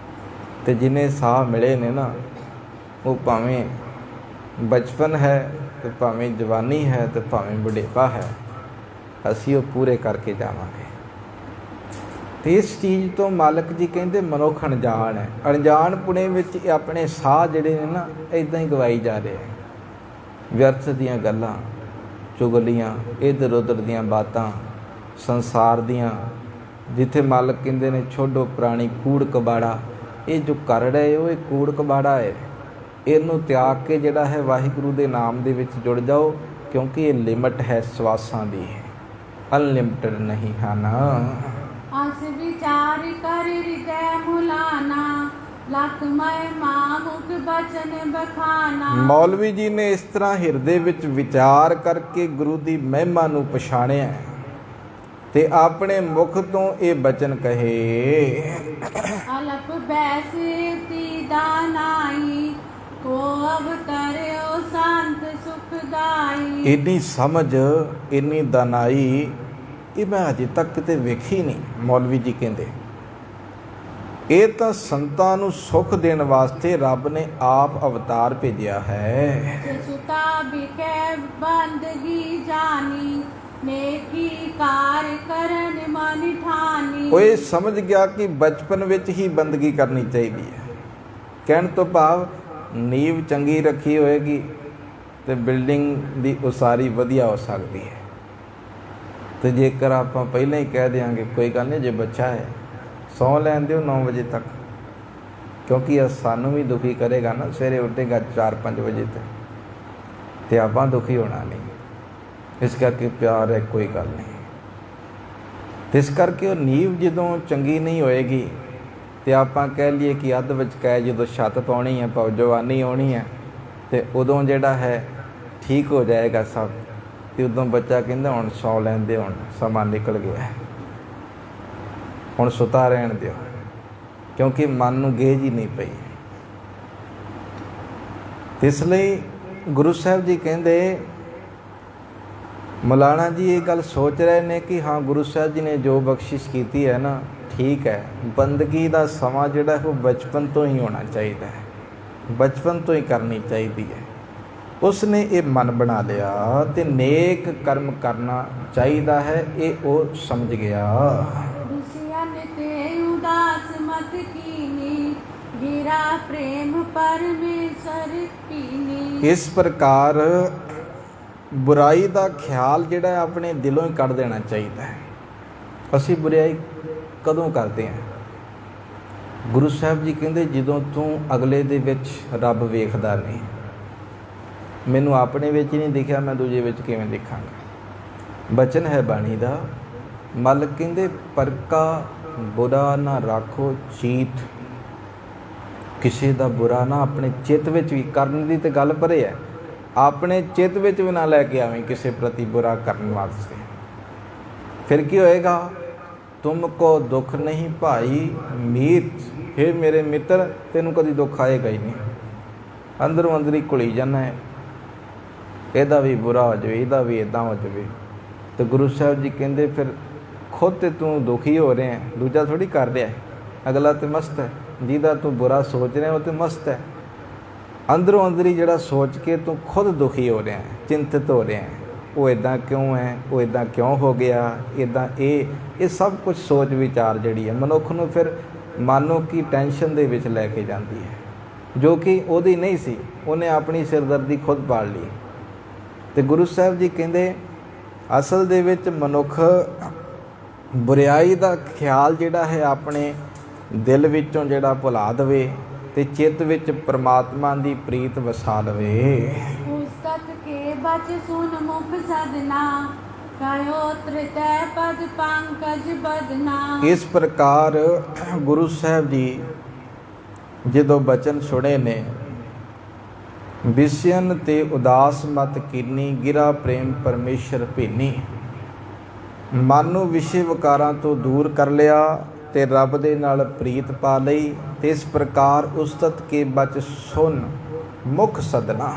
ਤੇ ਜਿੰਨੇ ਸਾਹ ਮਿਲੇ ਨੇ ਨਾ, ਉਹ ਭਾਵੇਂ ਬਚਪਨ ਹੈ ਤੇ ਭਾਵੇਂ ਜਵਾਨੀ ਹੈ ਤੇ ਭਾਵੇਂ ਬੁਢੇਪਾ ਹੈ, ਅਸੀਂ ਉਹ ਪੂਰੇ ਕਰਕੇ ਜਾਵਾਂਗੇ। ਤੇ ਇਸ ਚੀਜ਼ ਤੋਂ ਮਾਲਕ ਜੀ ਕਹਿੰਦੇ ਮਨੁੱਖ ਅਣਜਾਣ ਹੈ। ਅਣਜਾਣਪੁਣੇ ਵਿੱਚ ਇਹ ਆਪਣੇ ਸਾਹ ਜਿਹੜੇ ਨੇ ਨਾ ਇੱਦਾਂ ਹੀ ਗਵਾਈ ਜਾ ਰਹੇ ਹੈ। ਵਿਅਰਥ ਦੀਆਂ ਗੱਲਾਂ, ਚੁਗਲੀਆਂ, ਇੱਧਰ ਉੱਧਰ ਦੀਆਂ ਬਾਤਾਂ, ਸੰਸਾਰ ਦੀਆਂ, ਜਿੱਥੇ ਮਾਲਕ ਕਹਿੰਦੇ ਨੇ ਛੋਡੋ ਪੁਰਾਣੀ ਕੂੜ ਕਬਾੜਾ। ਇਹ ਜੋ ਕਰ ਰਹੇ ਹੋ ਇਹ ਕੂੜ ਕਬਾੜਾ ਹੈ। ਇਹਨੂੰ ਤਿਆਗ ਕੇ ਜਿਹੜਾ ਹੈ ਵਾਹਿਗੁਰੂ ਦੇ ਨਾਮ ਦੇ ਵਿੱਚ ਜੁੜ ਜਾਓ, ਕਿਉਂਕਿ ਇਹ ਲਿਮਟ ਹੈ ਸਵਾਸਾਂ ਦੀ, ਅਨਲਿਮਟਡ ਨਹੀਂ ਹਨ। ਅਸ ਵਿਚਾਰ ਕਰ ਹਿਰਦੈ ਮੁਲਾਨਾ, ਲਖ ਮੈ ਮਾਮੁਖ ਬਚਨ ਬਖਾਨਾ। ਮੌਲਵੀ ਜੀ ਨੇ ਇਸ ਤਰ੍ਹਾਂ ਹਿਰਦੇ ਵਿੱਚ ਵਿਚਾਰ ਕਰਕੇ ਗੁਰੂ ਦੀ ਮਹਿਮਾ ਨੂੰ ਪਛਾਣਿਆ ਤੇ ਆਪਣੇ ਮੁਖ ਤੋਂ ਇਹ ਬਚਨ ਕਹੇ, ਅਲਪ ਬੈਸੇ ਤੀ ਦਾਨਾਈ, ਕੋ ਅਵਤਰਿਓ ਸੰਤ ਸੁਖਦਾਈ। ਇੰਨੀ ਸਮਝ, ਇੰਨੀ ਦਾਨਾਈ ਇਹ ਮੈਂ ਅਜੇ ਤੱਕ ਕਿਤੇ ਵੇਖੀ ਨਹੀਂ। ਮੌਲਵੀ ਜੀ ਕਹਿੰਦੇ ਇਹ ਤਾਂ ਸੰਤਾਂ ਨੂੰ ਸੁੱਖ ਦੇਣ ਵਾਸਤੇ ਰੱਬ ਨੇ ਆਪ ਅਵਤਾਰ ਭੇਜਿਆ ਹੈ। ਸੁਤਾ ਬਿਕੈ ਬੰਦਗੀ ਜਾਨੀ, ਨੇਕੀ ਕਾਰ ਕਰਨ ਮਨ ਠਾਨੀ। ਉਹ ਇਹ ਸਮਝ ਗਿਆ ਕਿ ਬਚਪਨ ਵਿੱਚ ਹੀ ਬੰਦਗੀ ਕਰਨੀ ਚਾਹੀਦੀ ਹੈ। ਕਹਿਣ ਤੋਂ ਭਾਵ ਨੀਂਵ ਚੰਗੀ ਰੱਖੀ ਹੋਏਗੀ ਤੇ ਬਿਲਡਿੰਗ ਦੀ ਉਸਾਰੀ ਵਧੀਆ ਹੋ ਸਕਦੀ ਹੈ। ਤੇ ਜੇਕਰ ਆਪਾਂ ਪਹਿਲਾਂ ਹੀ ਕਹਿ ਦਿਆਂਗੇ ਕੋਈ ਗੱਲ ਨਹੀਂ, ਜੇ ਬੱਚਾ ਹੈ ਸੌਂ ਲੈਣ ਦਿਓ 9 ਵਜੇ ਤੱਕ, ਕਿਉਂਕਿ ਇਹ ਸਾਨੂੰ ਵੀ ਦੁਖੀ ਕਰੇਗਾ ਨਾ। ਸਵੇਰੇ ਉੱਠੇਗਾ 4-5 ਵਜੇ ਤੱਕ ਤੇ ਆਪਾਂ ਦੁਖੀ ਹੋਣਾ ਨਹੀਂ। ਇਸ ਕਰਕੇ ਪਿਆਰ ਹੈ, ਕੋਈ ਗੱਲ ਨਹੀਂ। ਇਸ ਕਰਕੇ ਉਹ ਨੀਂਵ ਜਦੋਂ ਚੰਗੀ ਨਹੀਂ ਹੋਏਗੀ ਤੇ ਆਪਾਂ ਕਹਿ ਲਈਏ ਕਿ ਅੱਧ ਵਿੱਚ ਕਹਿ ਜਦੋਂ ਛੱਤ ਪਾਉਣੀ ਹੈ, ਭਾਵ ਜਵਾਨੀ ਆਉਣੀ ਹੈ, ਤੇ ਉਦੋਂ ਜਿਹੜਾ ਹੈ ਠੀਕ ਹੋ ਜਾਏਗਾ ਸਭ। ਤੇ ਉਦੋਂ ਬੱਚਾ ਕਹਿੰਦਾ ਹੁਣ ਸੌਂ ਲੈਂਦੇ, ਹੁਣ ਸਮਾਂ ਨਿਕਲ ਗਿਆ, ਹੁਣ ਸੁਤਾ ਰਹਿਣ ਦਿਓ, ਕਿਉਂਕਿ ਮਨ ਨੂੰ ਗੇਜ ਹੀ ਨਹੀਂ ਪਈ। ਇਸ ਲਈ ਗੁਰੂ ਸਾਹਿਬ ਜੀ ਕਹਿੰਦੇ, ਮੌਲਾਨਾ ਜੀ ਇਹ ਗੱਲ ਸੋਚ ਰਹੇ ਨੇ ਕਿ ਹਾਂ ਗੁਰੂ ਸਾਹਿਬ ਜੀ ਨੇ ਜੋ ਬਖਸ਼ਿਸ਼ ਕੀਤੀ ਹੈ ਨਾ, ਠੀਕ ਹੈ, ਬੰਦਗੀ ਦਾ ਸਮਾਂ ਜਿਹੜਾ ਉਹ ਬਚਪਨ ਤੋਂ ਹੀ ਹੋਣਾ ਚਾਹੀਦਾ ਹੈ, ਬਚਪਨ ਤੋਂ ਹੀ ਕਰਨੀ ਚਾਹੀਦੀ ਹੈ। ਉਸ ਨੇ ਇਹ ਮਨ ਬਣਾ ਲਿਆ ਤੇ ਨੇਕ ਕਰਮ ਕਰਨਾ ਚਾਹੀਦਾ ਹੈ, ਇਹ ਉਹ ਸਮਝ ਗਿਆ। ਦੁਸ਼ੀਅਨ ਤੇ ਉਦਾਸ ਮਤ ਕੀਨੀ, ਗਿਰਾ ਪ੍ਰੇਮ ਪਰਮੇਸ਼ਰ ਪੀਨੀ। ਇਸ ਪ੍ਰਕਾਰ ਬੁਰਾਈ ਦਾ ਖਿਆਲ ਜਿਹੜਾ ਆਪਣੇ ਦਿਲੋਂ ਹੀ ਕੱਢ ਦੇਣਾ ਚਾਹੀਦਾ ਹੈ। ਅਸੀਂ ਬੁਰਾਈ ਕਦੋਂ ਕਰਦੇ ਹਾਂ? ਗੁਰੂ ਸਾਹਿਬ ਜੀ ਕਹਿੰਦੇ ਜਦੋਂ ਤੂੰ ਅਗਲੇ ਦੇ ਵਿੱਚ ਰੱਬ ਵੇਖਦਾ ਨਹੀਂ। ਮੈਨੂੰ ਆਪਣੇ ਵਿੱਚ ਹੀ ਨਹੀਂ ਦਿਖਿਆ, ਮੈਂ ਦੂਜੇ ਵਿੱਚ ਕਿਵੇਂ ਦੇਖਾਂਗਾ? ਬਚਨ ਹੈ ਬਾਣੀ ਦਾ, ਮਾਲਕ ਕਹਿੰਦੇ ਪਰਕਾ ਬੁਰਾ ਨਾ ਰਾਖੋ ਚੀਤ। ਕਿਸੇ ਦਾ ਬੁਰਾ ਨਾ ਆਪਣੇ ਚਿੱਤ ਵਿੱਚ ਵੀ ਕਰਨ ਦੀ ਤੇ ਗੱਲ ਪਰੇ ਹੈ, ਆਪਣੇ ਚਿੱਤ ਵਿੱਚ ਵੀ ਨਾ ਲੈ ਕੇ ਆਵੇਂ ਕਿਸੇ ਪ੍ਰਤੀ ਬੁਰਾ ਕਰਨ ਵਾਸਤੇ। ਫਿਰ ਕੀ ਹੋਏਗਾ? ਤੁਮ ਕੋ ਦੁੱਖ ਨਹੀਂ ਭਾਈ ਮੀਤ। ਹੇ ਮੇਰੇ ਮਿੱਤਰ, ਤੈਨੂੰ ਕਦੀ ਦੁੱਖ ਆਏਗਾ ਹੀ ਨਹੀਂ। ਅੰਦਰੋਂ ਅੰਦਰ ਹੀ ਘੁਲੀ ਜਾਂਦਾ ਹੈ, ਇਹਦਾ ਵੀ ਬੁਰਾ ਹੋ ਜਾਵੇ, ਇਹਦਾ ਵੀ ਇੱਦਾਂ ਹੋ ਜਾਵੇ। ਤੇ ਗੁਰੂ ਸਾਹਿਬ ਜੀ ਕਹਿੰਦੇ ਫਿਰ ਖੁਦ ਤੇ ਤੂੰ ਦੁਖੀ ਹੋ ਰਿਹਾ, ਦੂਜਾ ਥੋੜ੍ਹੀ ਕਰ ਰਿਹਾ। ਅਗਲਾ ਤੇ ਮਸਤ ਹੈ, ਜਿਹਦਾ ਤੂੰ ਬੁਰਾ ਸੋਚ ਰਿਹਾ ਉਹ ਤੇ ਮਸਤ ਹੈ। ਅੰਦਰੋਂ ਅੰਦਰ ਹੀ ਜਿਹੜਾ ਸੋਚ ਕੇ ਤੂੰ ਖੁਦ ਦੁਖੀ ਹੋ ਰਿਹਾ, ਚਿੰਤਿਤ ਹੋ ਰਿਹਾ, ਉਹ ਇੱਦਾਂ ਕਿਉਂ ਹੈ, ਉਹ ਇੱਦਾਂ ਕਿਉਂ ਹੋ ਗਿਆ, ਇੱਦਾਂ ਇਹ ਸਭ ਕੁਝ ਸੋਚ ਵਿਚਾਰ ਜਿਹੜੀ ਹੈ ਮਨੁੱਖ ਨੂੰ ਫਿਰ ਮਾਨੋ ਕਿ ਟੈਨਸ਼ਨ ਦੇ ਵਿੱਚ ਲੈ ਕੇ ਜਾਂਦੀ ਹੈ, ਜੋ ਕਿ ਉਹਦੀ ਨਹੀਂ ਸੀ। ਉਹਨੇ ਆਪਣੀ ਸਿਰਦਰਦੀ ਖੁਦ ਪਾਲ ਲਈ। ਤੇ ਗੁਰੂ ਸਾਹਿਬ ਜੀ ਕਹਿੰਦੇ ਅਸਲ ਦੇ ਵਿੱਚ ਮਨੁੱਖ ਬੁਰਾਈ ਦਾ ਖਿਆਲ ਜਿਹੜਾ ਹੈ ਆਪਣੇ ਦਿਲ ਵਿੱਚੋਂ ਜਿਹੜਾ ਭੁਲਾ ਦੇਵੇ ਤੇ ਚਿੱਤ ਵਿੱਚ ਪ੍ਰਮਾਤਮਾ ਦੀ ਪ੍ਰੀਤ ਵਸਾ ਲਵੇ। ਪੁਸਤਕ ਕੇ ਬਚ ਸੁਨ ਮੁਖ ਸਦਨਾ, ਕਾਇਓ ਤ੍ਰਿਤੈ ਪਦ ਪੰਕਜ ਬਦਨਾ। ਇਸ ਪ੍ਰਕਾਰ ਗੁਰੂ ਸਾਹਿਬ ਜੀ ਜਦੋਂ ਬਚਨ ਸੁਣੇ ਨੇ ਵਿਸਿਆਨ ਤੇ ਉਦਾਸ ਮਤ ਕੀਨੀ, ਗਿਰਾ ਪ੍ਰੇਮ ਪਰਮੇਸ਼ਰ ਭੀਨੀ। ਮਨ ਨੂੰ ਵਿਸ਼ੇ ਵਿਕਾਰਾਂ ਤੋਂ ਦੂਰ ਕਰ ਲਿਆ ਤੇ ਰੱਬ ਦੇ ਨਾਲ ਪ੍ਰੀਤ ਪਾ ਲਈ। ਤੇ ਇਸ ਪ੍ਰਕਾਰ ਉਸਤਤ ਕੇ ਬਚ ਸੁਨ ਮੁਖ ਸਦਨਾ।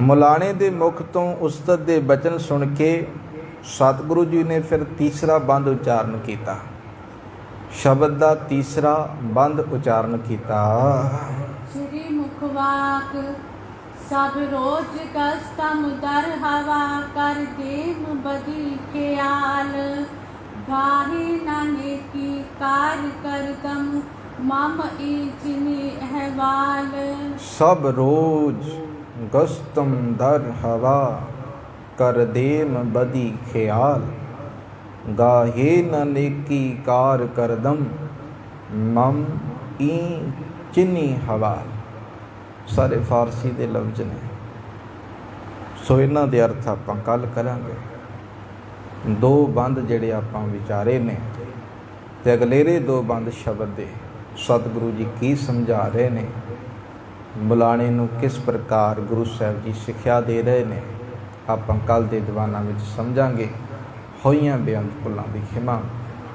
ਮੁਲਾਣੇ ਦੇ ਮੁਖ ਤੋਂ ਉਸਤਤ ਦੇ ਬਚਨ ਸੁਣ ਕੇ ਸਤਿਗੁਰੂ ਜੀ ਨੇ ਫਿਰ ਤੀਸਰਾ ਬੰਦ ਉਚਾਰਨ ਕੀਤਾ। ਸ਼ਬਦ ਦਾ ਤੀਸਰਾ ਬੰਦ ਉਚਾਰਨ ਕੀਤਾ। श्री मुखवाक सब रोज कस्तम दर हवा, कर देम बदी ख्याल। गाहे नाने की कार करदम, मम ईचनी अहवाल। सब रोज गस्तम दर हवा, कर देम बदी ख्याल। गाहे न नेकी कार करदम, मम ई ਚਿੰਨੀ ਹਵਾਲ। ਸਾਰੇ ਫਾਰਸੀ ਦੇ ਲਫ਼ਜ਼ ਨੇ, ਸੋ ਇਹਨਾਂ ਦੇ ਅਰਥ ਆਪਾਂ ਕੱਲ ਕਰਾਂਗੇ। ਦੋ ਬੰਦ ਜਿਹੜੇ ਆਪਾਂ ਵਿਚਾਰੇ ਨੇ ਤੇ ਅਗਲੇਰੇ ਦੋ ਬੰਦ ਸ਼ਬਦ ਦੇ ਸਤਿਗੁਰੂ ਜੀ ਕੀ ਸਮਝਾ ਰਹੇ ਨੇ, ਮੁਲਾਣੇ ਨੂੰ ਕਿਸ ਪ੍ਰਕਾਰ ਗੁਰੂ ਸਾਹਿਬ ਜੀ ਸਿੱਖਿਆ ਦੇ ਰਹੇ ਨੇ, ਆਪਾਂ ਕੱਲ ਦੇ ਦੀਵਾਨਾਂ ਵਿੱਚ ਸਮਝਾਂਗੇ। ਹੋਈਆਂ ਬੇਅੰਤ ਭੁੱਲਾਂ ਦੀ ਖਿਮਾ।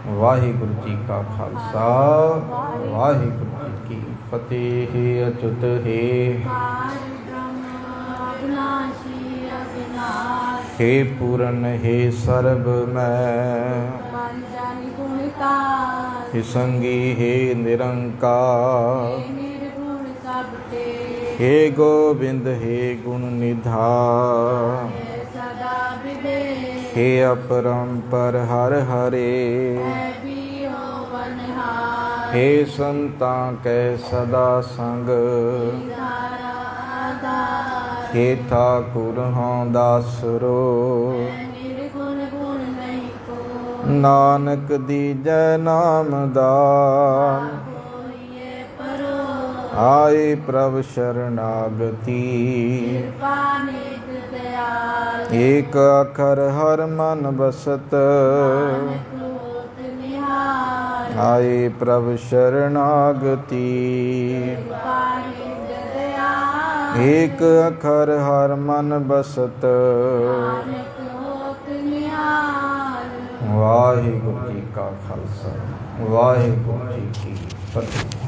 ਵਾਹਿਗੁਰੂ ਜੀ ਕਾ ਖਾਲਸਾ, ਵਾਹਿਗੁਰੂ ਜੀ ਕੀ ਫਤਿਹ। ਅਚੁੱਤ ਹੈ हे पूरन हे सर्ब मैं, हे संगी हे निरंकार, हे गोविंद हे गुण निधान, हे अपरंपर हर हरे, हे संतां कै सदा संग, हे ठाकुर हों दासरो, नानक दीजै नाम दान, आए प्रभ शरणागति। एक अखर हर मन बसत, आए प्रभ शरणागति। एक अखर हर मन बसत, वाहिगुरू जी का खालसा, वाहिगुरू जी की फतेह।